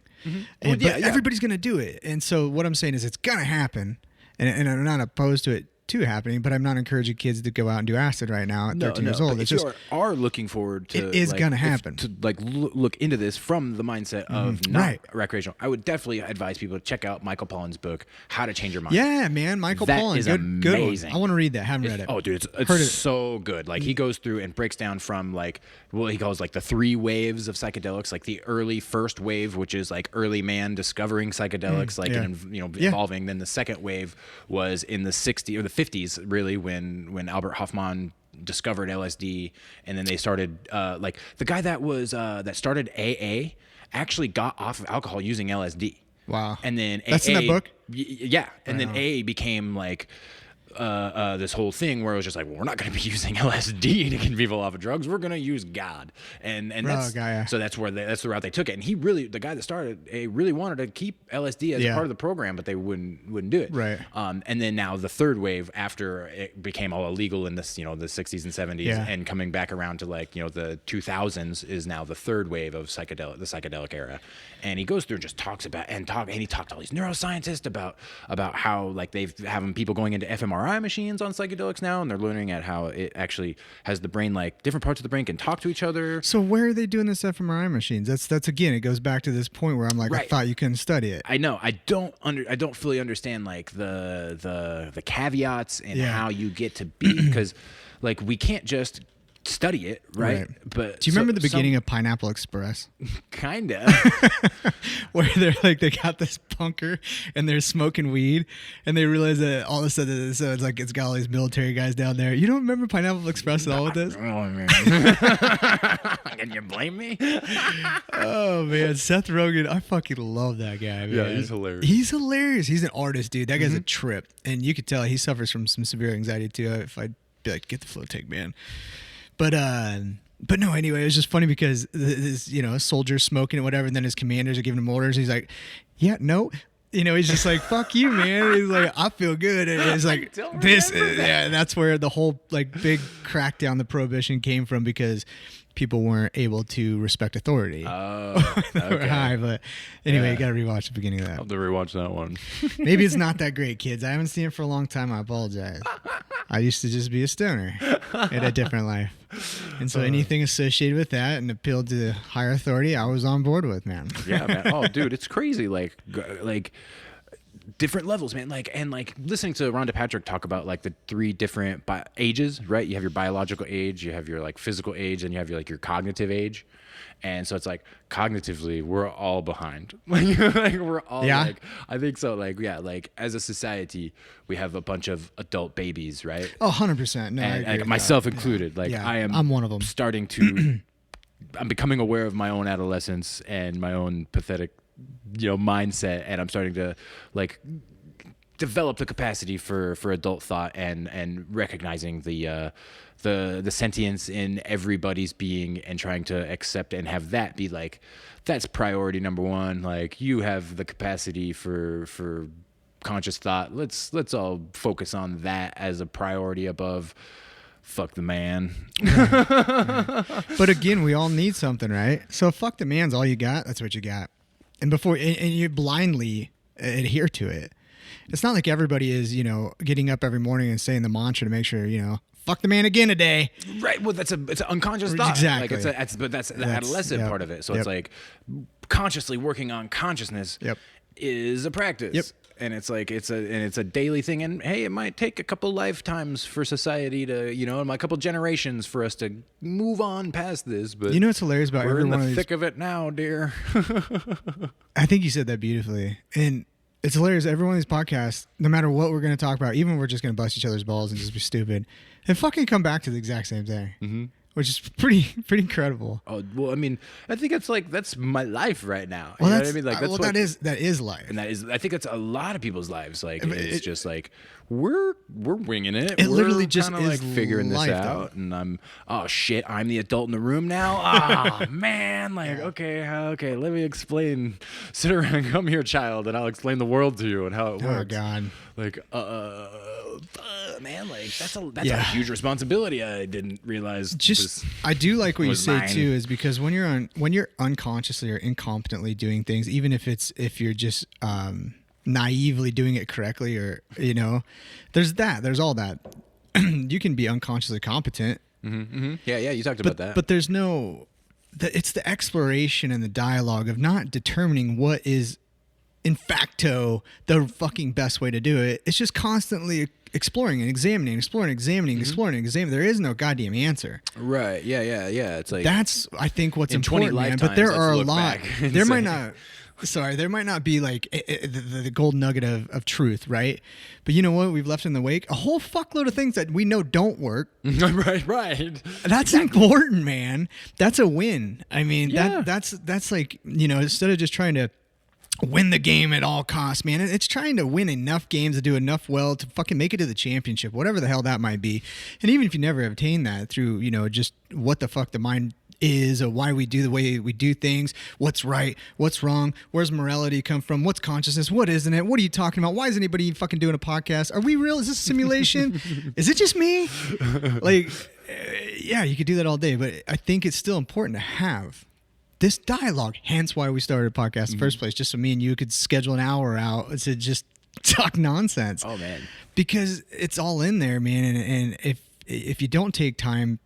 But everybody's gonna do it, and so what I'm saying is, it's gonna happen, and I'm not opposed to it happening, but I'm not encouraging kids to go out and do acid right now at 13 years old. It's just, you are looking forward to, it is going to happen, to look into this from the mindset of not recreational. I would definitely advise people to check out Michael Pollan's book, How to Change Your Mind. Yeah, man, Michael Pollan, is amazing. Good one. I want to read that. Haven't read it. Oh, dude, it's so good. Like, he goes through and breaks down from, like, what he calls, like, the 3 waves of psychedelics, like the early first wave, which is like early man discovering psychedelics, evolving. Then the second wave was in the 60s or the 50s, really, when Albert Hoffman discovered LSD, and then they started like, the guy that was that started AA actually got off of alcohol using LSD. Wow. And then that's AA, in that book? Yeah. And then AA became like this whole thing where it was just like, well, we're not going to be using LSD to get people off of drugs. We're going to use God, and that's so that's the route they took it. And the guy that started, really wanted to keep LSD as part of the program, but they wouldn't do it. Right. And then now the third wave, after it became all illegal in this, the 60s and 70s, and coming back around to, like, the 2000s, is now the third wave of the psychedelic era. And he goes through and just talks about and he talked to all these neuroscientists about how, like, they've having people going into fMRI machines on psychedelics now, and they're learning at how it actually has the brain, like, different parts of the brain can talk to each other. So where are they doing this fMRI machines? That's again, it goes back to this point where I'm like, I thought you couldn't study it. I know. I don't fully understand, like, the caveats and how you get to be, because, like, we can't just study it, right? But do you remember the beginning of Pineapple Express? Kinda. Where they're like, they got this bunker and they're smoking weed, and they realize that all of a sudden, so it's like, it's got all these military guys down there. You don't remember Pineapple Express at all with this? Oh, man. Can you blame me? Oh man, Seth Rogen, I fucking love that guy, man. Yeah, he's hilarious. He's hilarious. He's an artist, dude. That guy's a trip, and you could tell he suffers from some severe anxiety too. If I'd be like, get the float tank, man. But no, anyway, it was just funny because this, soldiers smoking and whatever, and then his commanders are giving him orders. He's like, yeah, no. He's just like, fuck you, man. He's like, I feel good. And it's like, and that's where the whole, like, big crackdown, the prohibition came from, because people weren't able to respect authority. Oh, they were high, but anyway, you got to rewatch the beginning of that. I'll have to rewatch that one. Maybe it's not that great, kids. I haven't seen it for a long time. I apologize. I used to just be a stoner in a different life. And so anything associated with that and appealed to higher authority, I was on board with, man. Yeah, man. Oh, dude, it's crazy. Like different levels, man. Like, and like listening to Rhonda Patrick talk about, like, the 3 different ages, right? You have your biological age, you have your, like, physical age, and you have your, like, your cognitive age. And so it's like, cognitively, we're all behind. Like, we're all, like, I think so. Like, yeah, like, as a society, we have a bunch of adult babies, right? Oh, 100%. No, and, like, myself included. Like, I'm one of them. Starting to, I'm becoming aware of my own adolescence and my own pathetic, mindset, and I'm starting to, like, develop the capacity for adult thought and recognizing the sentience in everybody's being, and trying to accept and have that be like, that's priority number 1. Like, you have the capacity for conscious thought. Let's all focus on that as a priority above fuck the man. But again, we all need something, right? So fuck the man's all you got. That's what you got. And you blindly adhere to it. It's not like everybody is, getting up every morning and saying the mantra to make sure, fuck the man again today. Right. Well, it's an unconscious thought. Exactly. Like, but that's the adolescent part of it. So it's like, consciously working on consciousness is a practice. Yep. And it's like, it's a daily thing. And hey, it might take a couple lifetimes for society to, a couple generations for us to move on past this. But what's hilarious about we're every in one the of these, thick of it now, dear. I think you said that beautifully. And it's hilarious. Every one of these podcasts, no matter what we're going to talk about, even if we're just going to bust each other's balls and just be stupid, they fucking come back to the exact same thing, which is pretty incredible. Oh, well, I mean, I think that's my life right now. Well, You know what I mean? Like, that is life. and I think that's a lot of people's lives. Like, it's just like we're winging it. It We're literally just kinda, is like figuring this life, out, though. and I'm the adult in the room now. Ah, man, like okay, let me explain. Sit around, and come here, child, and I'll explain the world to you and how it works. Oh God. Like, man, like that's a huge responsibility. I didn't realize. I do like what you was say mine. too, is because when you're unconsciously or incompetently doing things, even if you're just naively doing it correctly, or there's all that. You can be unconsciously competent. Yeah, you talked about that. But there's it's the exploration and the dialogue of not determining what is in facto the fucking best way to do it. It's just constantly exploring and examining, exploring. There is no goddamn answer. Right. Yeah. It's like That's, I think, what's in 20 important, man. lifetimes, But there let's are a look lot. back and There say- might not be like the gold nugget of truth, right? But you know what? We've left in the wake a whole fuckload of things that we know don't work. right. That's important, man. That's a win. I mean, Yeah. that's like, instead of just trying to win the game at all costs, man, it's trying to win enough games to do enough well to fucking make it to the championship, whatever the hell that might be. And even if you never obtain that through, just what the fuck the mind is, or why we do the way we do things, what's right, what's wrong, where's morality come from, what's consciousness, what isn't it, what are you talking about, why is anybody fucking doing a podcast, are we real, is this a simulation, is it just me? Like, yeah, you could do that all day, but I think it's still important to have this dialogue, hence why we started a podcast in the first place, just so me and you could schedule an hour out to just talk nonsense. Oh man, because it's all in there, man, and if you don't take time,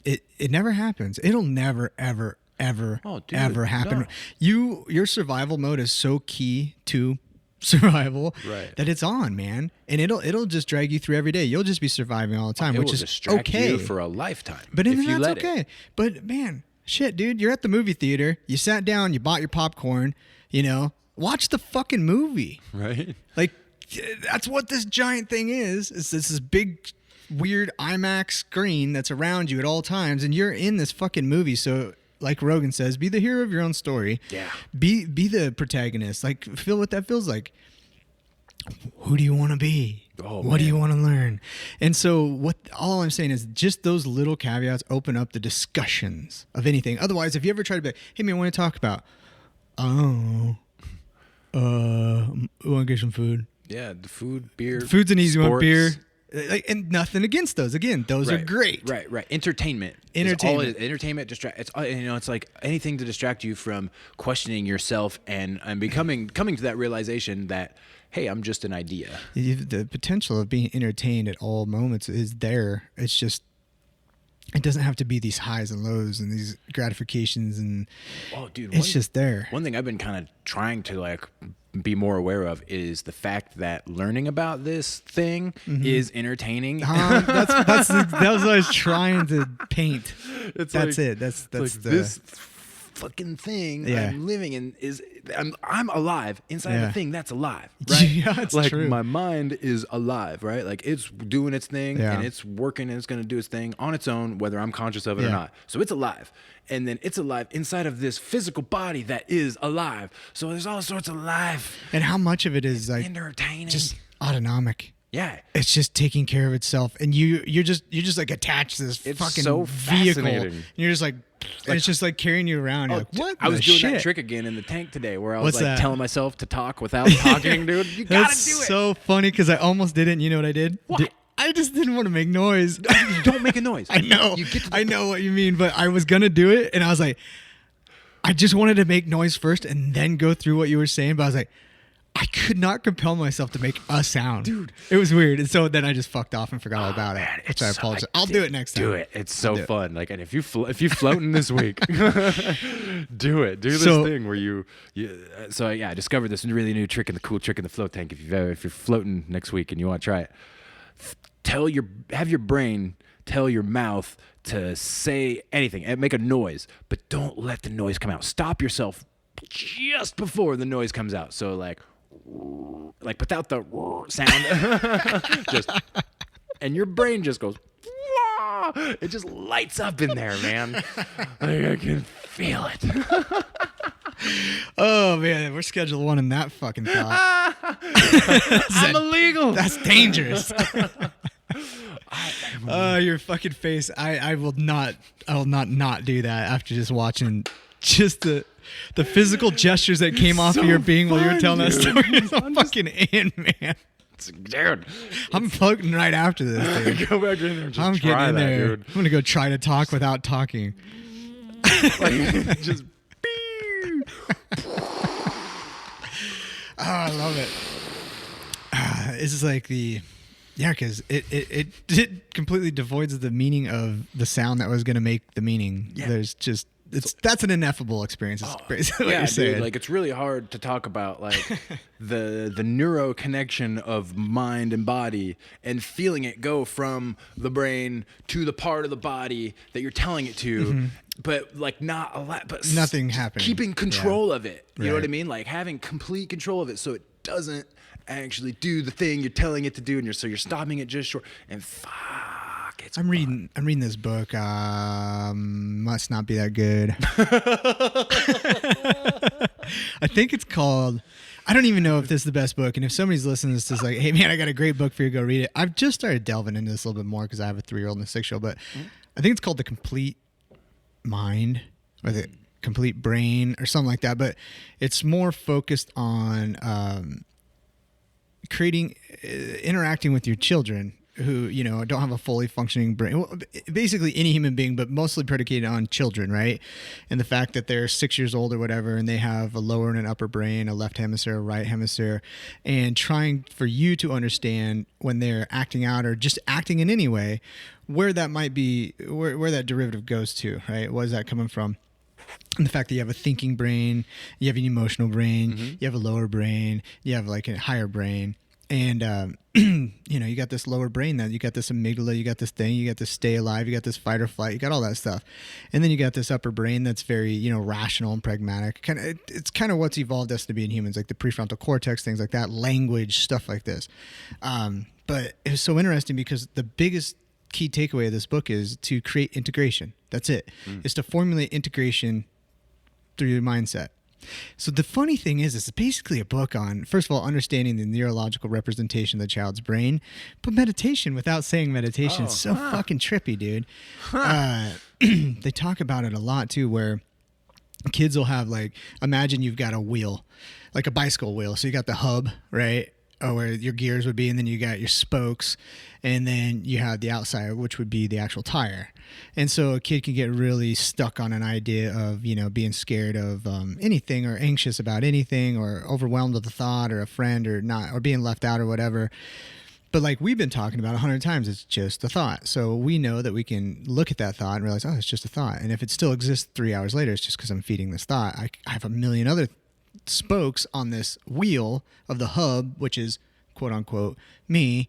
it never happens. It'll never ever happen. no. Your survival mode is so key to survival Right. that it's on, man, and it'll just drag you through every day. You'll just be surviving all the time, it which will is distract okay you for a lifetime. but if even you that's let okay. it. But man, shit, dude, you're at the movie theater. You sat down. You bought your popcorn. Watch the fucking movie. Right. Like, that's what this giant thing is. It's this big, weird IMAX screen that's around you at all times, and you're in this fucking movie. So, like Rogan says, be the hero of your own story. Yeah. Be the protagonist. Like, feel what that feels like. Who do you want to be? Oh, what do man. you want to learn? And so all I'm saying is just those little caveats open up the discussions of anything. Otherwise, if you ever try to be, hey man, what do you talk about? Want to get some food? Yeah, the food, beer. Food's an easy one. sports. Beer. Like, and nothing against those. Again, those are great. Right. Entertainment. Entertainment. Entertainment distract. It's like anything to distract you from questioning yourself and coming to that realization that, hey, I'm just an idea. The potential of being entertained at all moments is there. It's just, it doesn't have to be these highs and lows and these gratifications, and it's just there. One thing I've been kind of trying to like be more aware of is the fact that learning about this thing is entertaining. That's what I was trying to paint. That's This fucking thing Yeah. I'm living in I'm alive inside of a thing that's alive, right? Yeah, it's like true. my mind is alive, right? Like it's doing its thing and it's working and it's going to do its thing on its own, whether I'm conscious of it or not. So it's alive. And then it's alive inside of this physical body that is alive. So there's all sorts of life. And how much of it is like Entertaining. just autonomic? Yeah. It's just taking care of itself, and you're just like attached to this It's fucking so vehicle. fascinating. And you're just like and it's just like carrying you around. You're like, what? I was the doing shit? that trick again in the tank today where I was What's like that? telling myself to talk without talking, dude. You gotta That's do it. so funny because I almost did it. And you know what I did? What? I just didn't want to make noise. Don't make a noise. I know. You get to I know what you mean, but I was gonna do it, and I was like, I just wanted to make noise first and then go through what you were saying. But I was like, I could not compel myself to make a sound, Dude. It was weird, and so then I just fucked off and forgot all about Man, it. Which I apologize. I'll do it next time. Do it. It's so Do it. fun. Like, and if you floating this week, do it. Do this So- thing where you. So yeah, I discovered this really new trick in the cool trick in the float tank. If you're floating next week and you want to try it, have your brain tell your mouth to say anything and make a noise, but don't let the noise come out. Stop yourself just before the noise comes out. So like, like without the sound, just, and your brain just goes, it just lights up in there, man. Like, I can feel it. Oh man, we're scheduled one in that fucking thought. I'm illegal. That's dangerous. Your fucking face. I will not do that after just watching just the physical gestures that came off of your being while you were telling that story. I'm fucking in, man. Dude, I'm floating right after this, dude. Go back in there and just I'm try getting in that, there. dude. I'm gonna go try to talk without talking. Like, just Oh, I love it. This is like because it completely devoids the meaning of the sound that was going to make the meaning. Yeah. There's just that's an ineffable experience. It's basically what you're saying. Dude, like it's really hard to talk about like the neuro connection of mind and body and feeling it go from the brain to the part of the body that you're telling it to. But like not a lot, but nothing happening. Keeping control of it. You know what I Right. mean? Like having complete control of it, so it doesn't actually do the thing you're telling it to do, and you're stopping it just short. And fuck, it's. I'm reading this book. Must not be that good. I think it's called. I don't even know if this is the best book, and if somebody's listening, this is like, hey man, I got a great book for you. Go read it. I've just started delving into this a little bit more because I have a 3-year-old and a 6-year-old. But I think it's called The Complete Mind or The Complete Brain or something like that. But it's more focused on interacting with your children who, you know, don't have a fully functioning brain. Well, basically any human being, but mostly predicated on children, right? And the fact that they're 6 years old or whatever, and they have a lower and an upper brain, a left hemisphere, a right hemisphere, and trying for you to understand when they're acting out or just acting in any way, where that might be, where that derivative goes to, right? What is that coming from? And the fact that you have a thinking brain, you have an emotional brain, you have a lower brain, you have like a higher brain. And, you know, you got this lower brain, that you got this amygdala, you got this thing, you got this stay alive, you got this fight or flight, you got all that stuff. And then you got this upper brain that's very, you know, rational and pragmatic. It's kind of what's evolved us to be in humans, like the prefrontal cortex, things like that, language, stuff like this. But it was so interesting because the biggest key takeaway of this book is to create integration. That's it. It's to formulate integration through your mindset. So the funny thing is, it's basically a book on, first of all, understanding the neurological representation of the child's brain, but meditation without saying meditation is so fucking trippy, dude. They talk about it a lot too, where kids will have like, imagine you've got a wheel, like a bicycle wheel. So you got the hub, right? Where your gears would be, and then you got your spokes, and then you have the outside, which would be the actual tire. And so a kid can get really stuck on an idea of, you know, being scared of anything, or anxious about anything, or overwhelmed with a thought or a friend, or not, or being left out or whatever. But like we've been talking about 100 times, it's just a thought. So we know that we can look at that thought and realize, oh, it's just a thought. And if it still exists 3 hours later, it's just because I'm feeding this thought. I have a million other spokes on this wheel of the hub, which is quote unquote me,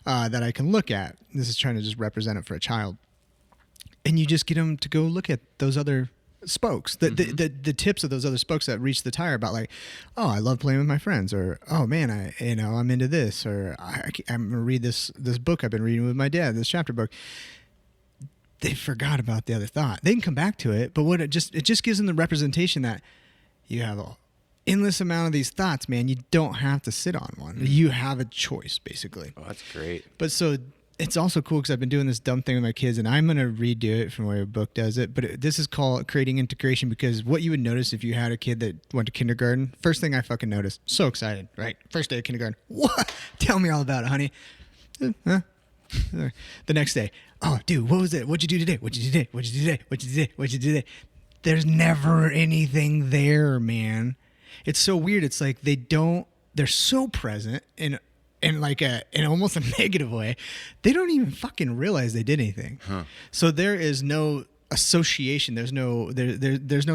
that I can look at. This is trying to just represent it for a child. And you just get them to go look at those other spokes, the tips of those other spokes that reach the tire, about like, oh, I love playing with my friends, or oh man, I'm into this, or I'm gonna read this book I've been reading with my dad, this chapter book. They forgot about the other thought. They can come back to it, but what it just gives them the representation that you have a endless amount of these thoughts, man. You don't have to sit on one. You have a choice, basically. Oh, that's great. But so it's also cool because I've been doing this dumb thing with my kids, and I'm going to redo it from where a book does it. But this is called creating integration, because what you would notice if you had a kid that went to kindergarten, first thing I fucking noticed, so excited, right? First day of kindergarten. What? Tell me all about it, honey. Huh? The next day, oh, dude, what was it? What'd you do today? What'd you do today? What'd you do today? What'd you do today? What'd you do today? There's never anything there, man. It's so weird. It's like they're so present in like in almost a negative way. They don't even fucking realize they did anything. So there is no association. There's no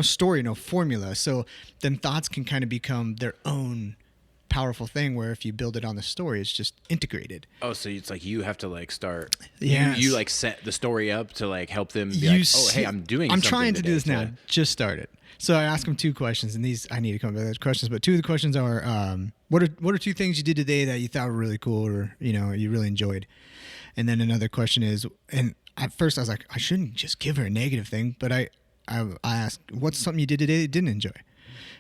story, no formula. So then thoughts can kind of become their own powerful thing, where if you build it on the story, it's just integrated. Oh, so it's like you have to like start. Yes. You like set the story up to like help them be like, oh, hey, I'm doing. I'm something trying to today do this now. Just started. So I asked him 2 questions, and these I need to come up with those questions. But 2 of the questions are, what are 2 things you did today that you thought were really cool, or you really enjoyed? And then another question is, and at first I was like, I shouldn't just give her a negative thing, but I asked, what's something you did today that you didn't enjoy?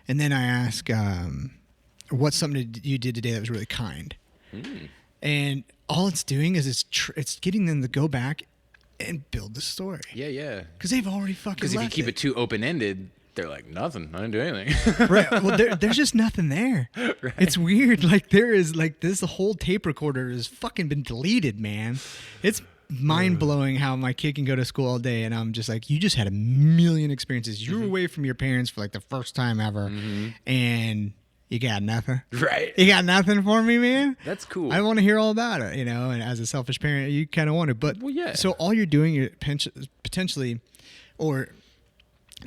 And then I asked, what's something you did today that was really kind? And all it's doing is it's getting them to go back and build the story. Yeah. Because they've already fucking Because if you keep it too open-ended, they're like, nothing. I didn't do anything. Right. Well, there's just nothing there. Right. It's weird. Like, there is, like, this whole tape recorder has fucking been deleted, man. It's mind-blowing how my kid can go to school all day, and I'm just like, you just had a million experiences. You were away from your parents for, like, the first time ever, and you got nothing. Right. You got nothing for me, man? That's cool. I want to hear all about it, and as a selfish parent, you kind of want to. But, well, yeah. So all you're doing, you're potentially, or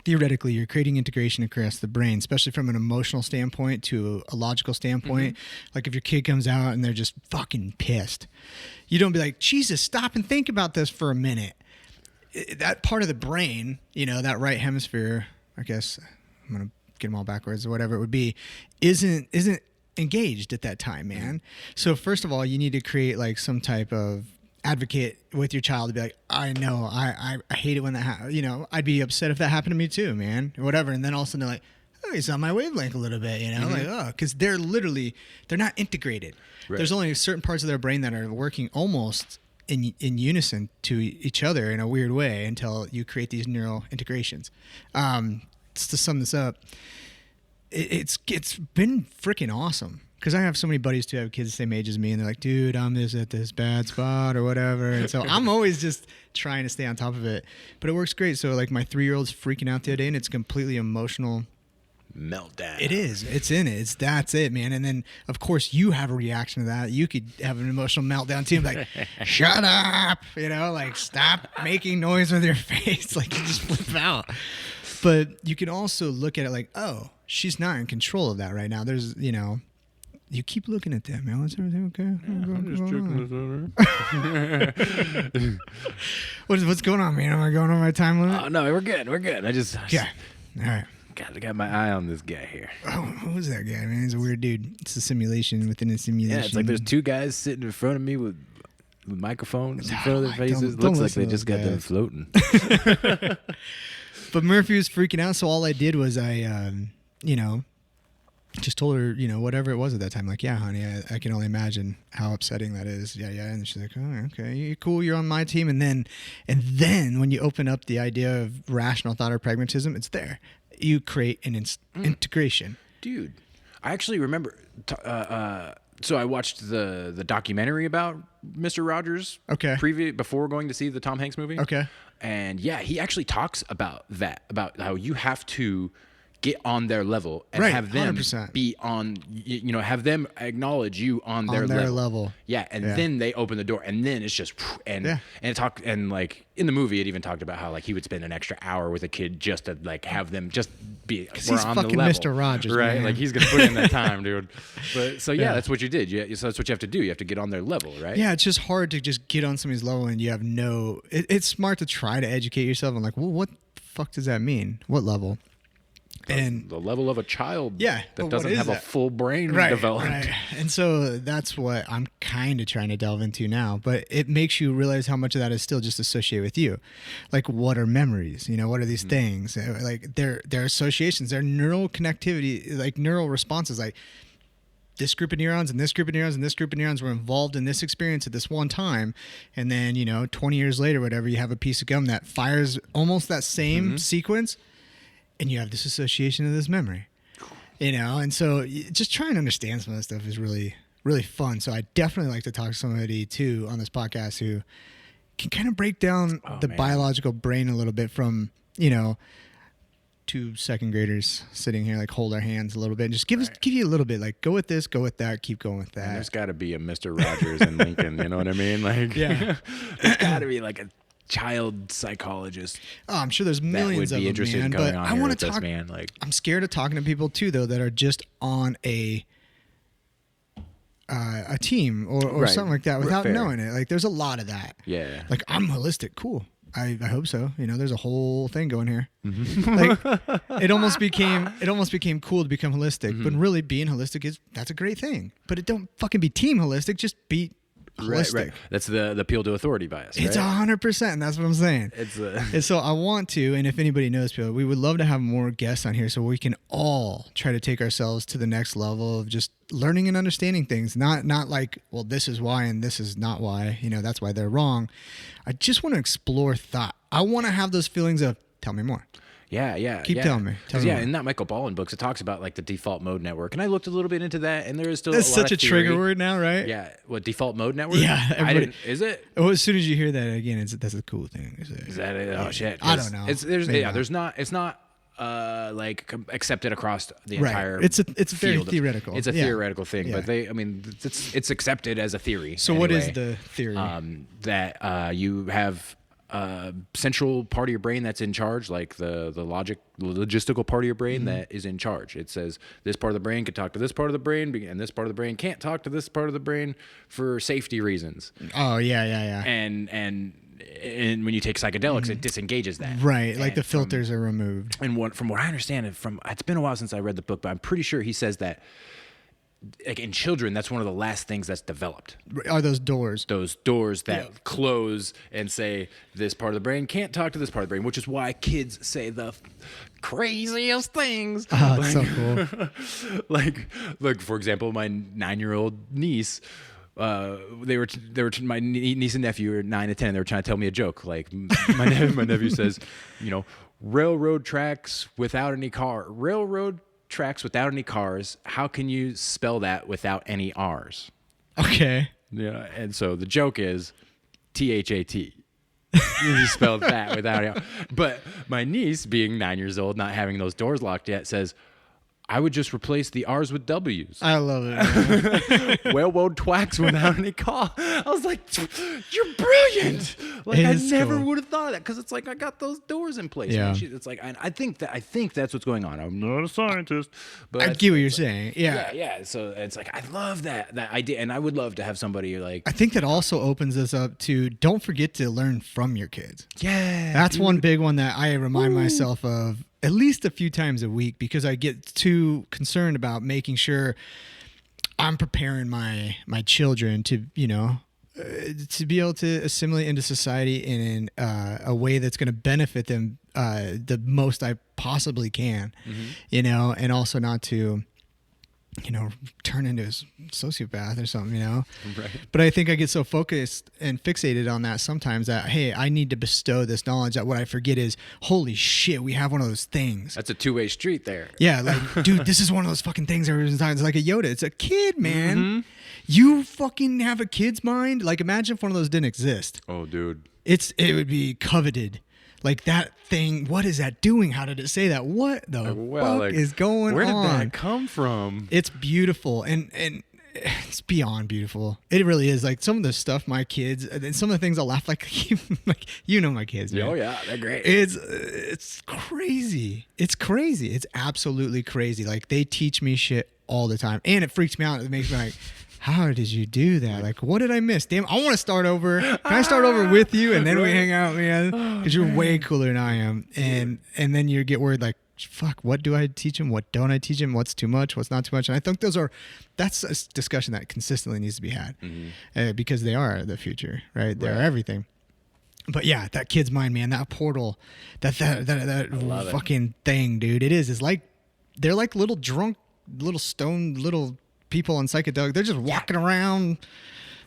theoretically, you're creating integration across the brain, especially from an emotional standpoint to a logical standpoint. Like if your kid comes out and they're just fucking pissed, you don't be like, Jesus, stop and think about this for a minute. That part of the brain, that right hemisphere, I guess I'm going to get them all backwards or whatever it would be, isn't engaged at that time, man. So first of all, you need to create like some type of advocate with your child to be like, I know, I hate it when that happens. I'd be upset if that happened to me too, man, or whatever. And then all of a sudden they're like, oh, he's on my wavelength a little bit, like, oh, because they're not integrated. Right. There's only certain parts of their brain that are working almost in unison to each other in a weird way until you create these neural integrations. Just to sum this up, it's been freaking awesome. Because I have so many buddies who have kids the same age as me, and they're like, dude, I'm just at this bad spot or whatever. And so I'm always just trying to stay on top of it. But it works great. So, like, my 3-year-old's freaking out the other day, and it's completely emotional. Meltdown. It is. It's in it. That's it, man. And then, of course, you have a reaction to that. You could have an emotional meltdown, too. Like, shut up. Like, stop making noise with your face. Like, you just flip out. But you can also look at it like, oh, she's not in control of that right now. There's, you keep looking at that, man. Is everything okay? I'm just checking this over. What's going on, man? Am I going on my time limit? Oh, no, we're good. I just... Yeah. All right. Got my eye on this guy here. Oh, who's that guy, man? He's a weird dude. It's a simulation within a simulation. Yeah, it's like there's 2 guys sitting in front of me with microphones in front of their faces. Don't Looks like they just got them floating. But Murphy was freaking out, so all I did was I, just told her, whatever it was at that time, like, yeah, honey, I can only imagine how upsetting that is. Yeah. And she's like, oh, okay, you're cool. You're on my team. And then when you open up the idea of rational thought or pragmatism, it's there. You create an integration. Dude, I actually remember, so I watched the documentary about Mr. Rogers. Okay. Before going to see the Tom Hanks movie. Okay. And yeah, he actually talks about that, about how you have to get on their level and have them 100%. Be on, have them acknowledge you on their level. Yeah, and then they open the door, and then it's just and like in the movie, it even talked about how like he would spend an extra hour with a kid just to like have them just be. Because he's fucking Mr. Rogers, right? Man. Like he's gonna put in that time, dude. But so that's what you did. Yeah, so that's what you have to do. You have to get on their level, right? Yeah, it's just hard to just get on somebody's level and you have no. It's smart to try to educate yourself. I'm like, well, what the fuck does that mean? What level? And the level of a child that doesn't have that? A full brain developed. Right. And so that's what I'm kind of trying to delve into now. But it makes you realize how much of that is still just associated with you. Like, what are memories? What are these things? Like, they're associations. They're neural connectivity, like neural responses. Like, this group of neurons and this group of neurons and this group of neurons were involved in this experience at this one time. And then, 20 years later, whatever, you have a piece of gum that fires almost that same sequence. And you have this association of this memory, and so just trying to understand some of this stuff is really, really fun. So I definitely like to talk to somebody too on this podcast who can kind of break down biological brain a little bit from, 2 second graders sitting here, like hold our hands a little bit and just give you a little bit, like go with this, go with that, keep going with that. And there's got to be a Mr. Rogers in Lincoln, you know what I mean? Like, there's got to be like a child psychologist. Oh, I'm sure there's millions of them, man. But I want to talk. Man, like, I'm scared of talking to people too, though, that are just on a team or something like that without knowing it. Like, there's a lot of that. Yeah. Like, I'm holistic, cool. I hope so. You know, there's a whole thing going here. Like it almost became cool to become holistic, but really being holistic that's a great thing. But it don't fucking be team holistic. Just be holistic. Right. That's the appeal to authority bias. It's 100%. That's what I'm saying. And so I want to, and if anybody knows people, we would love to have more guests on here so we can all try to take ourselves to the next level of just learning and understanding things. Not like, well, this is why and this is not why. You know, that's why they're wrong. I just want to explore thought. I want to have those feelings of, tell me more. Yeah. Keep telling me. In that Michael Pollan books, it talks about like the default mode network, and I looked a little bit into that, and there is still that's a lot such of a trigger word now, right? Yeah, what default mode network? Yeah, is it? Oh, as soon as you hear that again, that's a cool thing. Is that it? Oh shit! I don't know. It's not like accepted across the entire. It's very theoretical. It's a theoretical thing, but it's accepted as a theory. So what is the theory? That you have central part of your brain that's in charge, like the logistical part of your brain that is in charge. It says this part of the brain can talk to this part of the brain, and this part of the brain can't talk to this part of the brain for safety reasons. Oh yeah. And when you take psychedelics, it disengages that. Right, like the filters are removed. And from what I understand, it's been a while since I read the book, but I'm pretty sure he says that, like in children, that's one of the last things that's developed. Are those doors? Those doors that close and say this part of the brain can't talk to this part of the brain, which is why kids say the craziest things. Oh, it's so cool. like for example, my 9-year-old niece. They were my niece and nephew are 9 and 10. They were trying to tell me a joke. Like my nephew says, you know, railroad tracks without any cars. How can you spell that without any R's? Okay. Yeah, and so the joke is THAT. You spelled that without it. But my niece, being 9 years old, not having those doors locked yet, says, I would just replace the R's with W's. I love it. Railroad twacks without any car. I was like, you're brilliant. Like I never would have thought of that, because it's like I got those doors in place. Yeah. It's like I think that's what's going on. I'm not a scientist, but I get what you're saying. Yeah. Yeah. So it's like I love that idea, and I would love to have somebody like. I think that also opens us up to don't forget to learn from your kids. Yeah. That's one big one that I remind myself of at least a few times a week, because I get too concerned about making sure I'm preparing my children to, you know, to be able to assimilate into society in a way that's going to benefit them the most I possibly can, you know, and also not to, you know, turn into a sociopath or something, you know. Right. But I think I get so focused and fixated on that sometimes that, hey, I need to bestow this knowledge, that what I forget is, holy shit, we have one of those things. That's a two-way street there. Yeah, like, dude, this is one of those fucking things every time. It's like a Yoda. It's a kid, man. You fucking have a kid's mind. Like, imagine if one of those didn't exist. Oh, dude. It would be coveted. Like, that thing, what is that doing? How did it say that? What the fuck is going on? Where did that come from? It's beautiful, and it's beyond beautiful. It really is. Like, some of the stuff my kids, and some of the things I'll laugh like you know my kids, man. Oh yeah, they're great. It's crazy. It's crazy. It's absolutely crazy. Like, they teach me shit all the time, and it freaks me out. It makes me like, how did you do that? Like, what did I miss? Damn, I want to start over. Can I start over with you, and then we hang out, man? Because you're way cooler than I am. And then you get worried, like, fuck, what do I teach him? What don't I teach him? What's too much? What's not too much? And I think that's a discussion that consistently needs to be had, because they are the future, right? They're everything. But yeah, that kid's mind, man, that portal, that fucking thing, dude. It's like, they're like little drunk, little stoned, little people on psychedelic. They're just walking around.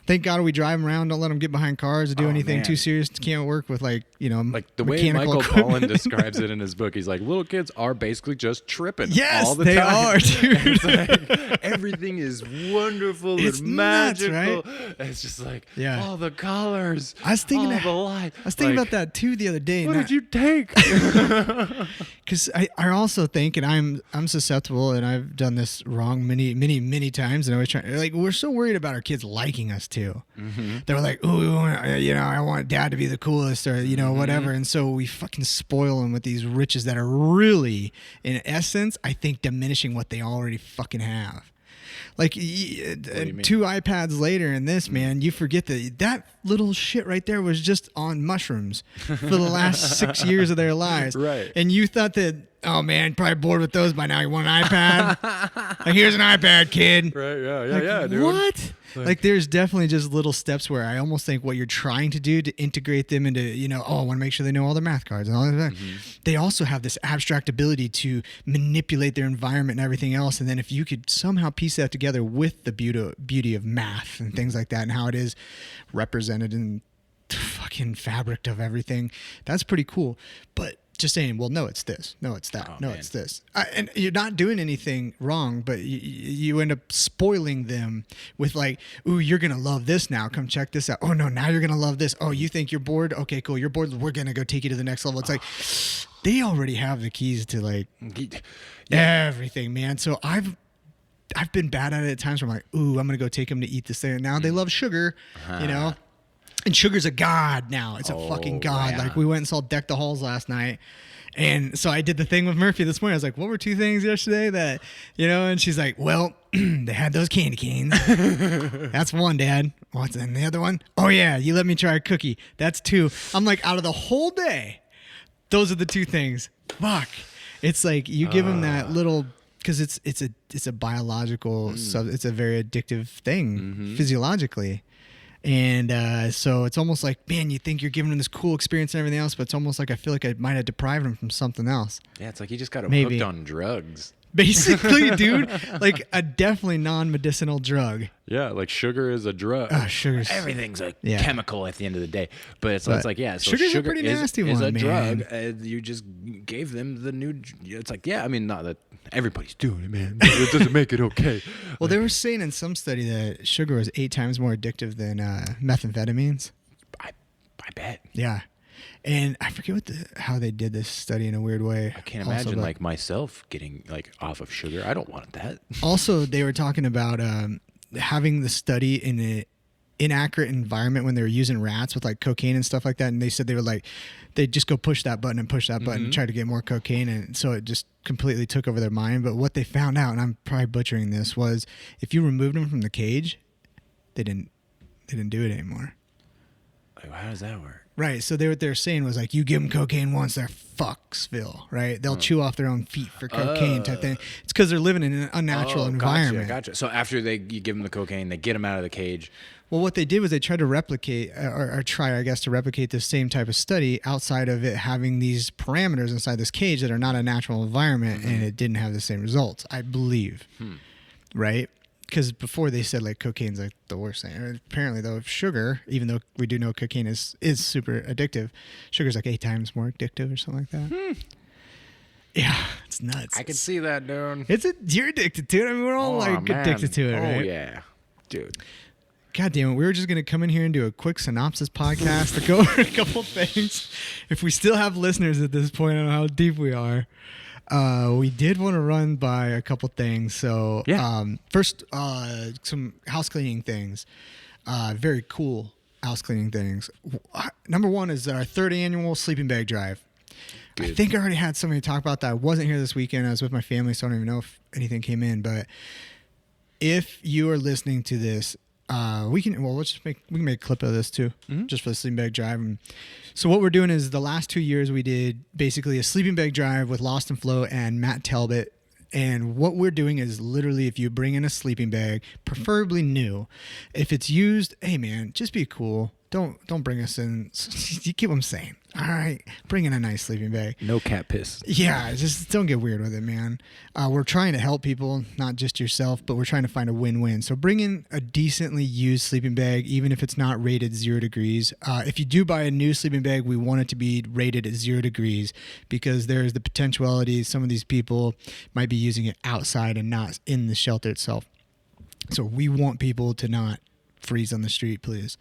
Thank God we drive them around. Don't let them get behind cars or do anything too serious. Can't work with, like, you know, like the way Michael Pollan describes it in his book. He's like, little kids are basically just tripping all the time. Yes, they are, dude. It's like, everything is wonderful and magical. Nuts, right? It's just like, Yeah. all the colors, I was thinking all the light. I was thinking about that too the other day. What did you take? Because I also think, and I'm susceptible, and I've done this wrong many times, and I was trying, like, we're so worried about our kids liking us too. They were like, "Ooh, you know, I want dad to be the coolest," or, you know, whatever. And so we fucking spoil them with these riches that are really, in essence, I think, diminishing what they already fucking have. Like do you mean? 2 iPads later in this, man, you forget that little shit right there was just on mushrooms for the last 6 years of their lives. Right. And you thought that, oh man, probably bored with those by now. You want an iPad? Like, here's an iPad, kid. Right, yeah, Like, yeah, dude. What? Like, there's definitely just little steps where I almost think what you're trying to do to integrate them into, I want to make sure they know all their math cards and all that. They also have this abstract ability to manipulate their environment and everything else. And then if you could somehow piece that together with the beauty of math and things like that and how it is represented in the fucking fabric of everything, that's pretty cool. But just saying, well, no, it's this. No, it's that. No, man. it's this. And you're not doing anything wrong, but you end up spoiling them with like, ooh, you're going to love this now. Come check this out. Oh, no, now you're going to love this. Oh, you think you're bored? Okay, cool. You're bored. We're going to go take you to the next level. It's like they already have the keys to like everything, man. So I've been bad at it at times where I'm like, ooh, I'm going to go take them to eat this thing. And now they love sugar, And sugar's a god now. It's a fucking god. Yeah. Like, we went and saw Deck the Halls last night. And so I did the thing with Murphy this morning. I was like, what were 2 things yesterday that, and she's like, well, they had those candy canes. That's 1, Dad. What's in the other one? Oh, yeah, you let me try a cookie. That's 2. I'm like, out of the whole day, those are the 2 things. Fuck. It's like you give them that little, because it's a biological, it's a very addictive thing physiologically. And so it's almost like, man, you think you're giving them this cool experience and everything else, but it's almost like I feel like I might have deprived them from something else. Yeah, it's like you just got them Maybe. hooked on drugs. Basically, dude, like a definitely non-medicinal drug. Yeah, like sugar is a drug. Sugar's Everything's a chemical at the end of the day. But it's like, so sugar's sugar a pretty is, nasty is one, a drug. man. You just gave them the new. It's like, yeah, I mean, not that everybody's doing it, man. It doesn't make it okay. Well, they were saying in some study that sugar was 8 times more addictive than methamphetamines. I bet. Yeah. And I forget how they did this study in a weird way. I can't imagine like myself getting like off of sugar. I don't want that. Also, they were talking about having the study in an inaccurate environment when they were using rats with like cocaine and stuff like that. And they said they'd just go push that button and push that button and try to get more cocaine. And so it just completely took over their mind. But what they found out, and I'm probably butchering this, was if you removed them from the cage, they didn't do it anymore. Like, how does that work? Right. So what they're saying was like, you give them cocaine once, they're fucksville, right? They'll chew off their own feet for cocaine type thing. It's because they're living in an unnatural environment. Gotcha. So after you give them the cocaine, they get them out of the cage. Well, what they did was they tried to replicate, or try, I guess, to replicate this same type of study outside of it having these parameters inside this cage that are not a natural environment, and it didn't have the same results, I believe. Right? Because before they said like cocaine's like the worst thing. And apparently, though, sugar, even though we do know cocaine is super addictive, sugar's like 8 times more addictive or something like that. Yeah, it's nuts. I can see that, dude. You're addicted to it. I mean, we're all addicted to it, right? Oh yeah, dude. God damn it. We were just going to come in here and do a quick synopsis podcast to go over a couple things. If we still have listeners at this point, I don't know how deep we are. We did want to run by a couple things. So, first, some house cleaning things. Very cool house cleaning things. Number 1 is our 3rd annual sleeping bag drive. Good. I think I already had somebody talk about that. I wasn't here this weekend. I was with my family, so I don't even know if anything came in. But if you are listening to this, we can make a clip of this too, just for the sleeping bag drive. And so what we're doing is the last 2 years we did basically a sleeping bag drive with Lost and Flow and Matt Talbot. And what we're doing is literally, if you bring in a sleeping bag, preferably new, if it's used, hey man, just be cool. Don't bring us in. You keep them sane. All right, bring in a nice sleeping bag. No cat piss. Yeah, just don't get weird with it, man. We're trying to help people, not just yourself, but we're trying to find a win-win. So bring in a decently used sleeping bag, even if it's not rated 0 degrees. If you do buy a new sleeping bag, we want it to be rated at 0 degrees because there's the potentiality some of these people might be using it outside and not in the shelter itself. So we want people to not freeze on the street, please.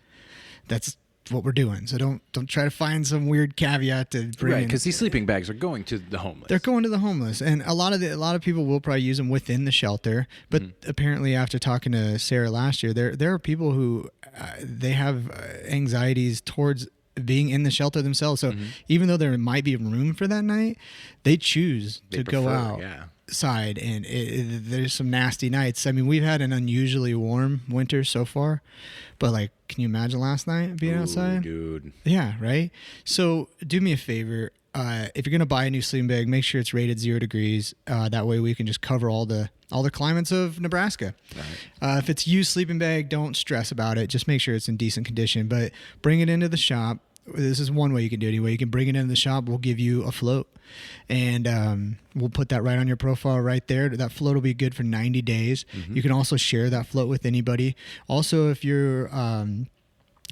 That's what we're doing. So don't try to find some weird caveat to bring in. Because these sleeping bags are going to the homeless. They're going to the homeless, and a lot of people will probably use them within the shelter. But apparently, after talking to Sarah last year, there are people who they have anxieties towards being in the shelter themselves. So even though there might be room for that night, they choose to go out. Yeah. side, and there's some nasty nights. I mean, we've had an unusually warm winter so far, but like, can you imagine last night being outside? Dude. Yeah, right? So do me a favor. If you're going to buy a new sleeping bag, make sure it's rated 0 degrees. That way we can just cover all the climates of Nebraska. Right. If it's used sleeping bag, don't stress about it. Just make sure it's in decent condition, but bring it into the shop. This is one way you can do it anyway. You can bring it into the shop. We'll give you a float, and we'll put that right on your profile right there. That float will be good for 90 days. Mm-hmm. You can also share that float with anybody. Also, if you're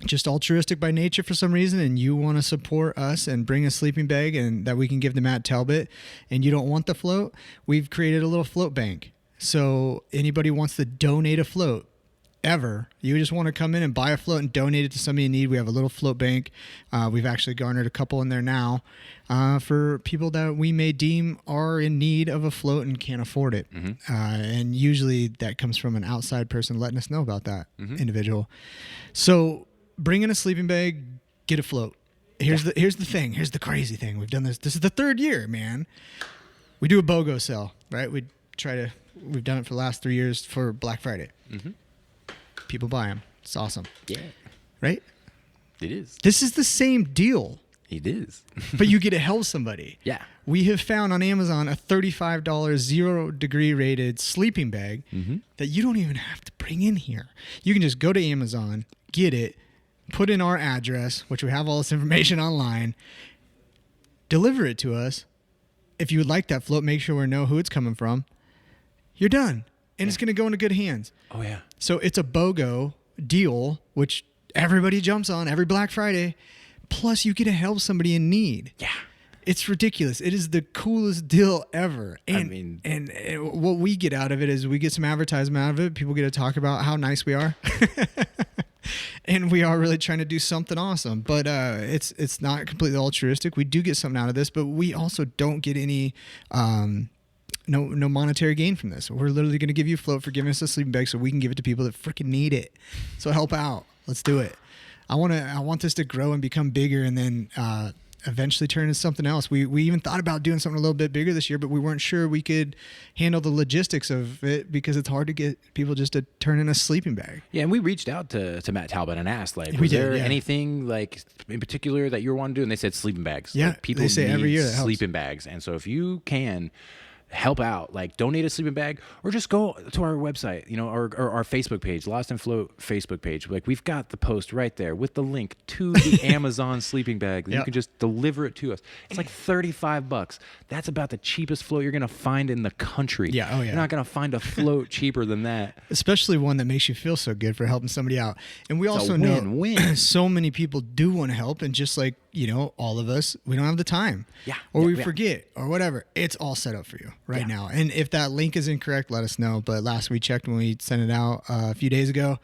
just altruistic by nature for some reason and you want to support us and bring a sleeping bag and that we can give to Matt Talbot, and you don't want the float, we've created a little float bank. So anybody wants to donate a float ever, you just want to come in and buy a float and donate it to somebody in need, we have a little float bank. We've actually garnered a couple in there now for people that we may deem are in need of a float and can't afford it. Mm-hmm. And usually that comes from an outside person letting us know about that individual. So bring in a sleeping bag, get a float. Here's the thing. Here's the crazy thing. We've done this. This is the 3rd year, man. We do a BOGO sale, right? We've done it for the last 3 years for Black Friday. Mm-hmm. People buy them. It's awesome. Yeah. Right? It is. This is the same deal. It is. But you get to help somebody. Yeah. We have found on Amazon a $35 0 degree rated sleeping bag that you don't even have to bring in here. You can just go to Amazon, get it, put in our address, which we have all this information online, deliver it to us. If you would like that float, make sure we know who it's coming from. You're done. And it's going to go into good hands. Oh, yeah. So it's a BOGO deal, which everybody jumps on every Black Friday. Plus, you get to help somebody in need. Yeah. It's ridiculous. It is the coolest deal ever. And, and what we get out of it is we get some advertisement out of it. People get to talk about how nice we are. And we are really trying to do something awesome. But it's not completely altruistic. We do get something out of this, but we also don't get any no monetary gain from this. We're literally going to give you a float for giving us a sleeping bag so we can give it to people that freaking need it. So help out. Let's do it. I want this to grow and become bigger, and then eventually turn into something else. We even thought about doing something a little bit bigger this year, but we weren't sure we could handle the logistics of it because it's hard to get people just to turn in a sleeping bag. Yeah, and we reached out to Matt Talbot and asked, like, was there anything like in particular that you want to do? And they said sleeping bags. Yeah, like, people they say need every year that sleeping bags, and so if you can help out, like donate a sleeping bag, or just go to our website, or our Facebook page, Lost and Float Facebook page. Like, we've got the post right there with the link to the Amazon sleeping bag. You can just deliver it to us. It's like $35. That's about the cheapest float you're gonna find in the country. Yeah. Oh yeah. You're not gonna find a float cheaper than that. Especially one that makes you feel so good for helping somebody out. And we also know so many people do want to help, and just like all of us, we don't have the time. Yeah. Or we forget or whatever. It's all set up for you right now. And if that link is incorrect, let us know. But last we checked when we sent it out a few days ago,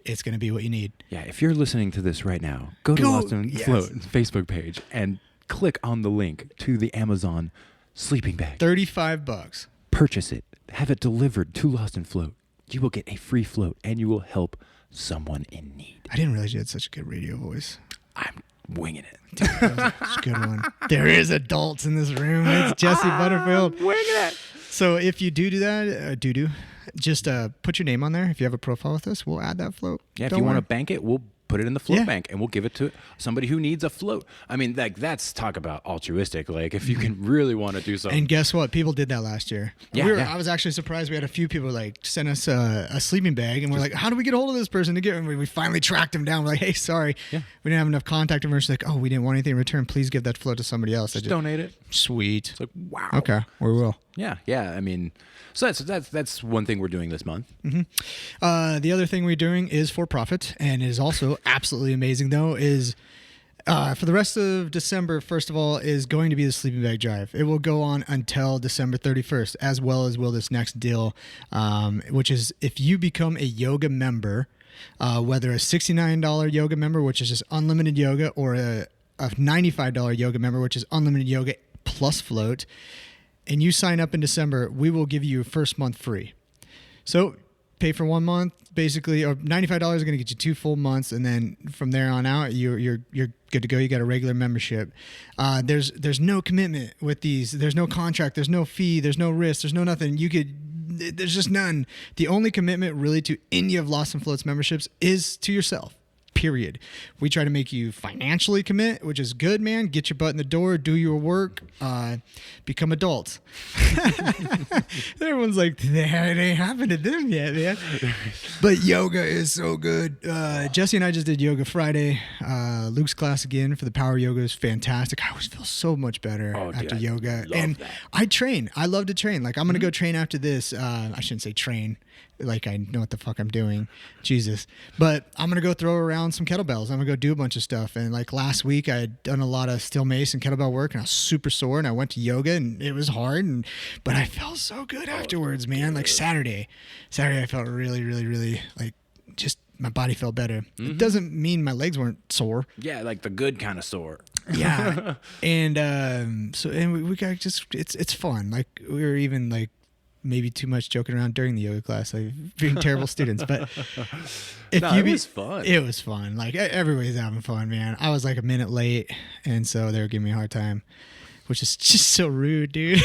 it's going to be what you need. Yeah. If you're listening to this right now, go to Lost and Float Facebook page and click on the link to the Amazon sleeping bag. $35. Purchase it. Have it delivered to Lost and Float. You will get a free float, and you will help someone in need. I didn't realize you had such a good radio voice. I'm winging it. Dude, that's a good one. There is adults in this room. It's Jesse Butterfield. Winging it. So if you do that, just put your name on there. If you have a profile with us, we'll add that float. Yeah, if you want to bank it, we'll put it in the float bank, and we'll give it to somebody who needs a float. I mean, like, that's talk about altruistic. Like, if you can really want to do something. And guess what? People did that last year. I was actually surprised. We had a few people like send us a sleeping bag, and we're like, how do we get a hold of this person to get? And we finally tracked him down. We're like, hey, sorry, we didn't have enough contact information. Like, oh, we didn't want anything in return. Please give that float to somebody else. Just donate it. Sweet. It's like, wow. Okay, we will. Yeah. I mean, so that's one thing we're doing this month. Mm-hmm. The other thing we're doing is for profit, and is also absolutely amazing, though, is for the rest of December, first of all, is going to be the sleeping bag drive. It will go on until December 31st, as well as will this next deal, which is if you become a yoga member, whether a $69 yoga member, which is just unlimited yoga, or a $95 yoga member, which is unlimited yoga plus float, and you sign up in December, we will give you your first month free. So pay for 1 month, basically, or $95 is going to get you 2 full months, and then from there on out, you're good to go. You got a regular membership. There's no commitment with these. There's no contract. There's no fee. There's no risk. There's no nothing. There's just none. The only commitment really to any of Lost and Floats memberships is to yourself. Period. We try to make you financially commit, which is good, man. Get your butt in the door, do your work, become adults. Everyone's like, that ain't happened to them yet, man. But yoga is so good. Jesse and I just did Yoga Friday. Luke's class again for the power yoga is fantastic. I always feel so much better after yoga. And that. I train. I love to train. Like, I'm going to go train after this. I shouldn't say train. Like, I know what the fuck I'm doing. Jesus. But I'm going to go throw around some kettlebells. I'm going to go do a bunch of stuff. And like last week, I had done a lot of steel mace and kettlebell work, and I was super sore, and I went to yoga, and it was hard. But I felt so good afterwards, man. Like Saturday, I felt really, really, really like just my body felt better. It doesn't mean my legs weren't sore. Yeah, like the good kind of sore. Yeah. And we got just, it's fun. Like we were even like, maybe too much joking around during the yoga class, like being terrible students. But it was fun. It was fun. Like everybody's having fun, man. I was like a minute late, and so they were giving me a hard time, which is just so rude, dude.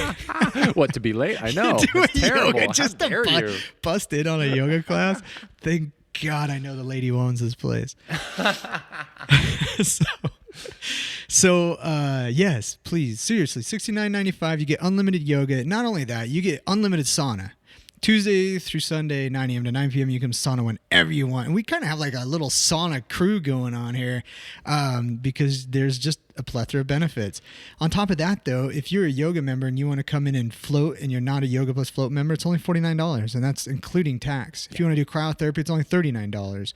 What, to be late? I know. It's terrible. Yoga, just to bust in on a yoga class. Thank God I know the lady who owns this place. So yes, please, seriously, $69.95. You get unlimited yoga. Not only that, you get unlimited sauna. Tuesday through Sunday, 9 a.m. to 9 p.m. You can sauna whenever you want. And we kind of have like a little sauna crew going on here because there's just a plethora of benefits. On top of that, though, if you're a yoga member and you want to come in and float and you're not a Yoga Plus Float member, it's only $49, and that's including tax. If you want to do cryotherapy, it's only $39.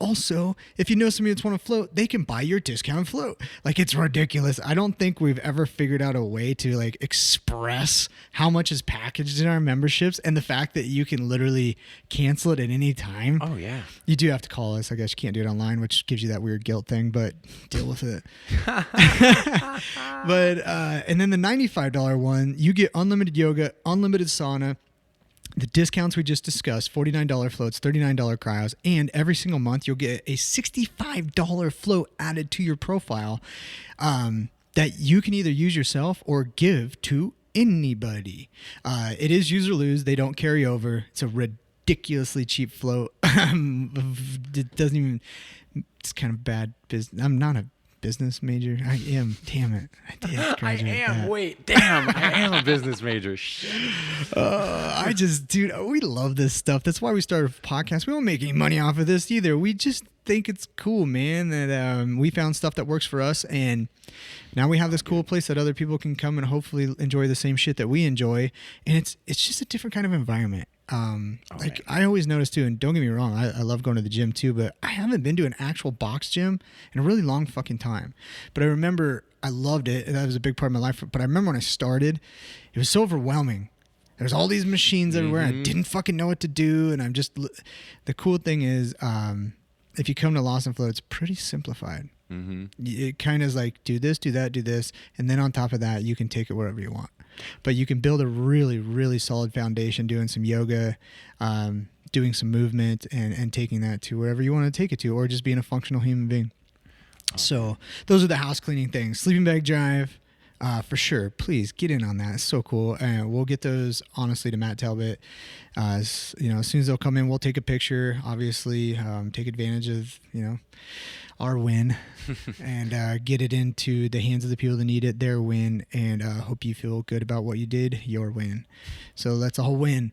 Also, if you know somebody that's want to float, they can buy your discounted float. Like, it's ridiculous. I don't think we've ever figured out a way to like express how much is packaged in our memberships, and the fact that you can literally cancel it at any time. Oh yeah. You do have to call us. I guess you can't do it online, which gives you that weird guilt thing, but deal with it. But and then the $95 one, you get unlimited yoga, unlimited sauna, the discounts we just discussed, $49 floats, $39 cryos, and every single month you'll get a $65 float added to your profile that you can either use yourself or give to anybody. It is use or lose. They don't carry over. It's a ridiculously cheap float. It doesn't even, it's kind of bad business. I'm not a business major. I am. Damn it. I did graduate. I am a business major. Shit. Dude, we love this stuff. That's why we started a podcast. We won't make any money off of this either. We just think it's cool, man, that we found stuff that works for us, and now we have this cool place that other people can come and hopefully enjoy the same shit that we enjoy, and it's just a different kind of environment. I always notice too, and don't get me wrong, I love going to the gym too, but I haven't been to an actual box gym in a really long fucking time. But I remember I loved it, and that was a big part of my life. But I remember when I started, it was so overwhelming. There's all these machines everywhere. I didn't fucking know what to do, and the cool thing is, if you come to Lost and Flow, it's pretty simplified. It kind of is like, do this, do that, do this, and then on top of that, you can take it wherever you want. But you can build a really, really solid foundation doing some yoga, doing some movement, and taking that to wherever you want to take it to, or just being a functional human being. So those are the house cleaning things. Sleeping bag drive, for sure. Please get in on that. It's so cool. And we'll get those, honestly, to Matt Talbot. As soon as they'll come in, we'll take a picture, obviously, take advantage of, our win and get it into the hands of the people that need it, their win, and hope you feel good about what you did, your win. So that's a whole win.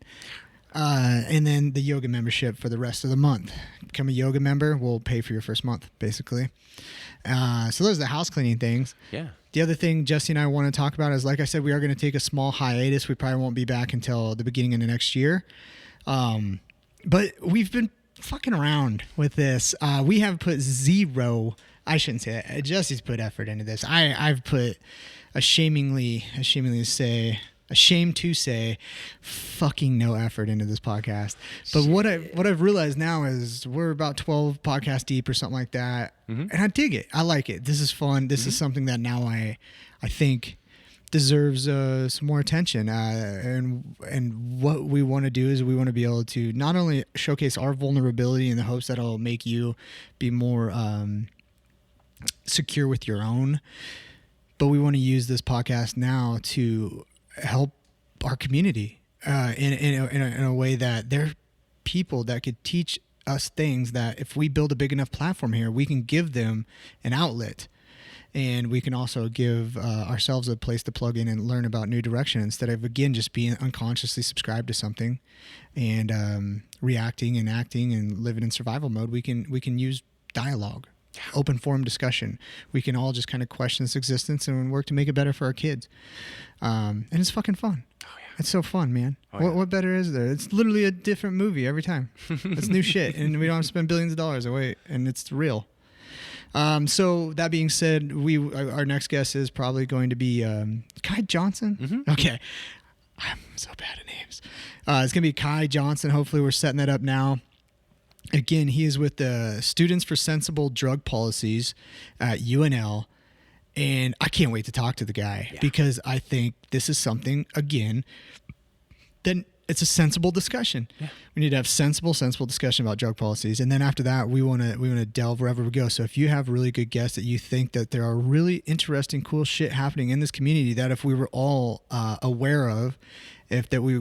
And then the yoga membership for the rest of the month. Become a yoga member, we'll pay for your first month, basically. So those are the house cleaning things. Yeah. The other thing Jesse and I want to talk about is, like I said, we are going to take a small hiatus. We probably won't be back until the beginning of the next year. But we've been fucking around with this. We have put zero, I shouldn't say that, Jesse's put effort into this. I've put ashamed to say fucking no effort into this podcast. But what I've realized now is we're about 12 podcasts deep or something like that. And I dig it. I like it. This is fun. This is something that now I think deserves some more attention. And what we want to do is we want to be able to not only showcase our vulnerability in the hopes that it'll make you be more secure with your own, but we want to use this podcast now to help our community in a way that they're people that could teach us things that if we build a big enough platform here, we can give them an outlet. And we can also give ourselves a place to plug in and learn about new direction instead of, again, just being unconsciously subscribed to something and reacting and acting and living in survival mode. We can use dialogue, open forum discussion. We can all just kind of question this existence and work to make it better for our kids. And it's fucking fun. Oh, yeah. It's so fun, man. Oh, yeah. What better is there? It's literally a different movie every time. It's new shit. And we don't have to spend billions of dollars away. And it's real. So that being said, our next guest is probably going to be Kai Johnson. Mm-hmm. Okay. I'm so bad at names. It's going to be Kai Johnson. Hopefully we're setting that up now. Again, he is with the Students for Sensible Drug Policies at UNL. And I can't wait to talk to the guy because I think this is something, again, that it's a sensible discussion. Yeah. We need to have sensible discussion about drug policies. And then after that, we want to delve wherever we go. So if you have really good guests that you think that there are really interesting, cool shit happening in this community that if we were all aware of, if that we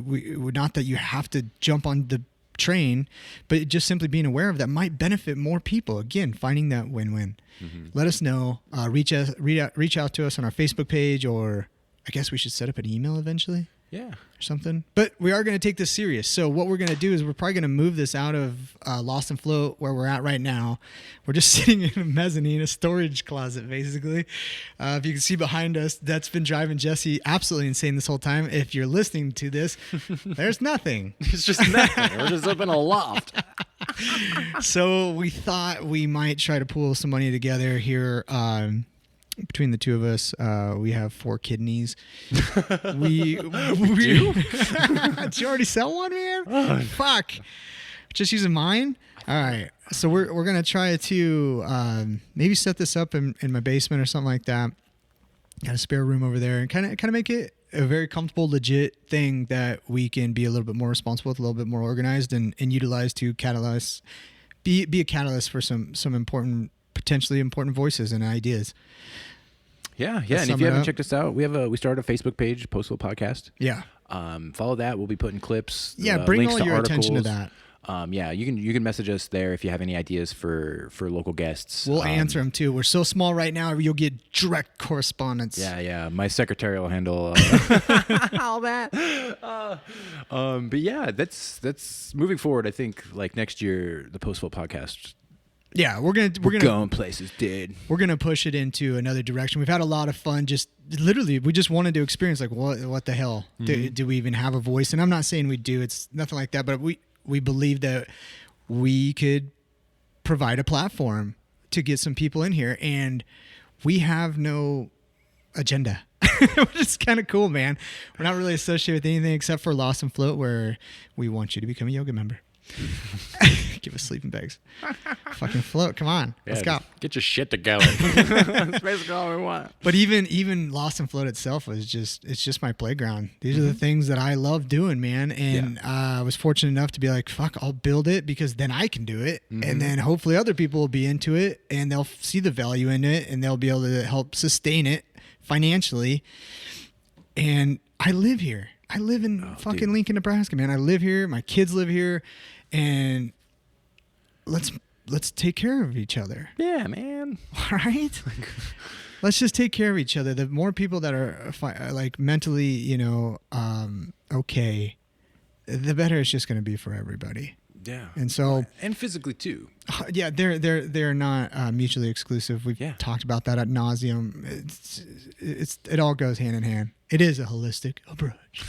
not that you have to jump on the train, but just simply being aware of that might benefit more people. Again, finding that win-win. Mm-hmm. Let us know. Reach out to us on our Facebook page, or I guess we should set up an email eventually. Yeah. Or something. But we are going to take this serious. So what we're going to do is we're probably going to move this out of Lost and Float where we're at right now. We're just sitting in a mezzanine, a storage closet, basically. If you can see behind us, that's been driving Jesse absolutely insane this whole time. If you're listening to this, there's nothing. It's just nothing. We're just up in a loft. So we thought we might try to pull some money together here. Between the two of us, we have 4 kidneys. we do? Did you already sell one, man? Oh. Fuck. Just using mine? All right. So we're gonna try to maybe set this up in my basement or something like that. Got a spare room over there, and kind of make it a very comfortable, legit thing that we can be a little bit more responsible with, a little bit more organized, and utilize to catalyze, be a catalyst for some important, potentially important voices and ideas. Yeah. And if you haven't checked us out, we started a Facebook page, Postal Podcast. Yeah. Follow that. We'll be putting clips. Yeah, bring links all your attention to that. You can message us there if you have any ideas for local guests. We'll answer them too. We're so small right now, you'll get direct correspondence. Yeah. My secretary will handle all that. But yeah, that's moving forward. I think like next year, the Postal Podcast. Yeah, we're gonna going places, dude. We're gonna push it into another direction. We've had a lot of fun. Just literally, we just wanted to experience like what the hell do we even have a voice? And I'm not saying we do. It's nothing like that. But we believe that we could provide a platform to get some people in here, and we have no agenda. Which is kind of cool, man. We're not really associated with anything except for Lost and Float, where we want you to become a yoga member. Give us sleeping bags. Fucking float. Come on. Yeah, let's go. Get your shit together. That's basically all we want. But even Lost and Float itself it's just my playground. These are the things that I love doing, man. And I was fortunate enough to be like, fuck, I'll build it because then I can do it. Mm-hmm. And then hopefully other people will be into it and they'll see the value in it and they'll be able to help sustain it financially. And I live here. I live in fucking Lincoln, Nebraska, man. I live here. My kids live here. And let's take care of each other. Yeah, man. All right? Let's just take care of each other. The more people that are like mentally, okay, the better it's just going to be for everybody. Yeah. And so and physically too. Yeah, they're not mutually exclusive. We've talked about that ad nauseum. It all goes hand in hand. It is a holistic approach.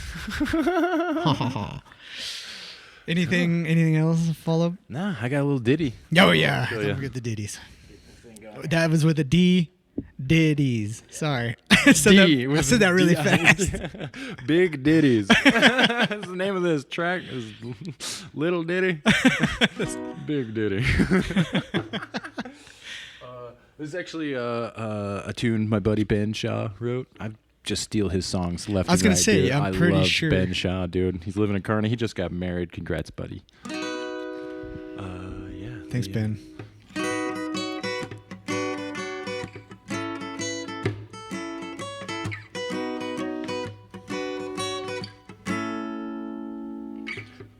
Anything else to follow? Nah, I got a little ditty. Oh yeah, don't forget the ditties. That was with a D. Ditties. Sorry, I said that really fast. Big ditties. That's the name of this track. Is Little Ditty. Big Ditty. This is actually a tune my buddy Ben Shaw wrote. I've just steal his songs left I was and gonna right, say, dude. I'm I pretty love sure. Ben Shaw, dude. He's living in Kearney. He just got married. Congrats, buddy. Yeah. Thanks, Ben.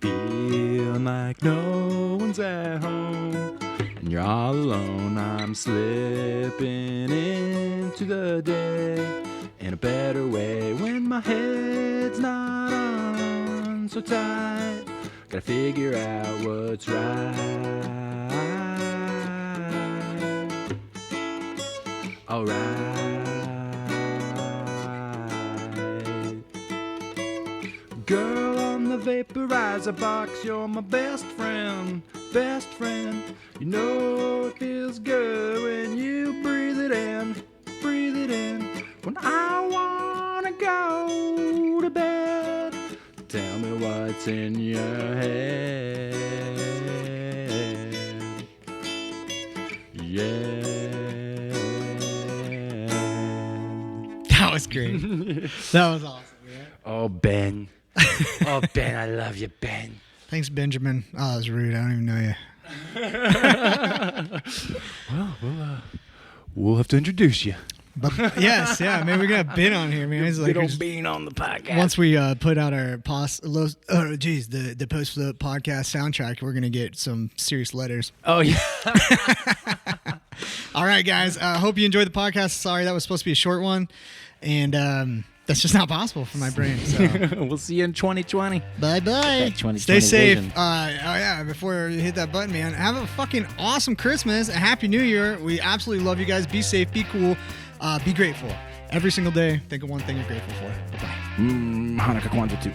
Feel like no one's at home and you're all alone. I'm slipping into the day in a better way when my head's not on so tight. Gotta figure out what's right. Alright. Girl on the vaporizer box, you're my best friend, best friend. You know it feels good when you breathe it in, breathe it in. When I wanna go to bed, tell me what's in your head. Yeah. That was great. That was awesome. Yeah. Oh, Ben. Oh, Ben, I love you, Ben. Thanks, Benjamin. Oh, that was rude. I don't even know you. Well, we'll have to introduce you. But yes, yeah, man, we're gonna have Ben on here, man. It's like Good old Bean on the podcast. once we put out our the post float podcast soundtrack, we're gonna get some serious letters. Oh, yeah. All right, guys. Hope you enjoyed the podcast. Sorry that was supposed to be a short one, and that's just not possible for my brain. So. We'll see you in 2020. Bye bye. 2020 Stay safe. vision. Before you hit that button, man, have a fucking awesome Christmas. A happy New Year. We absolutely love you guys. Be safe. Be cool. Be grateful. Every single day, think of one thing you're grateful for. Bye. Hanukkah Kwanzaa too.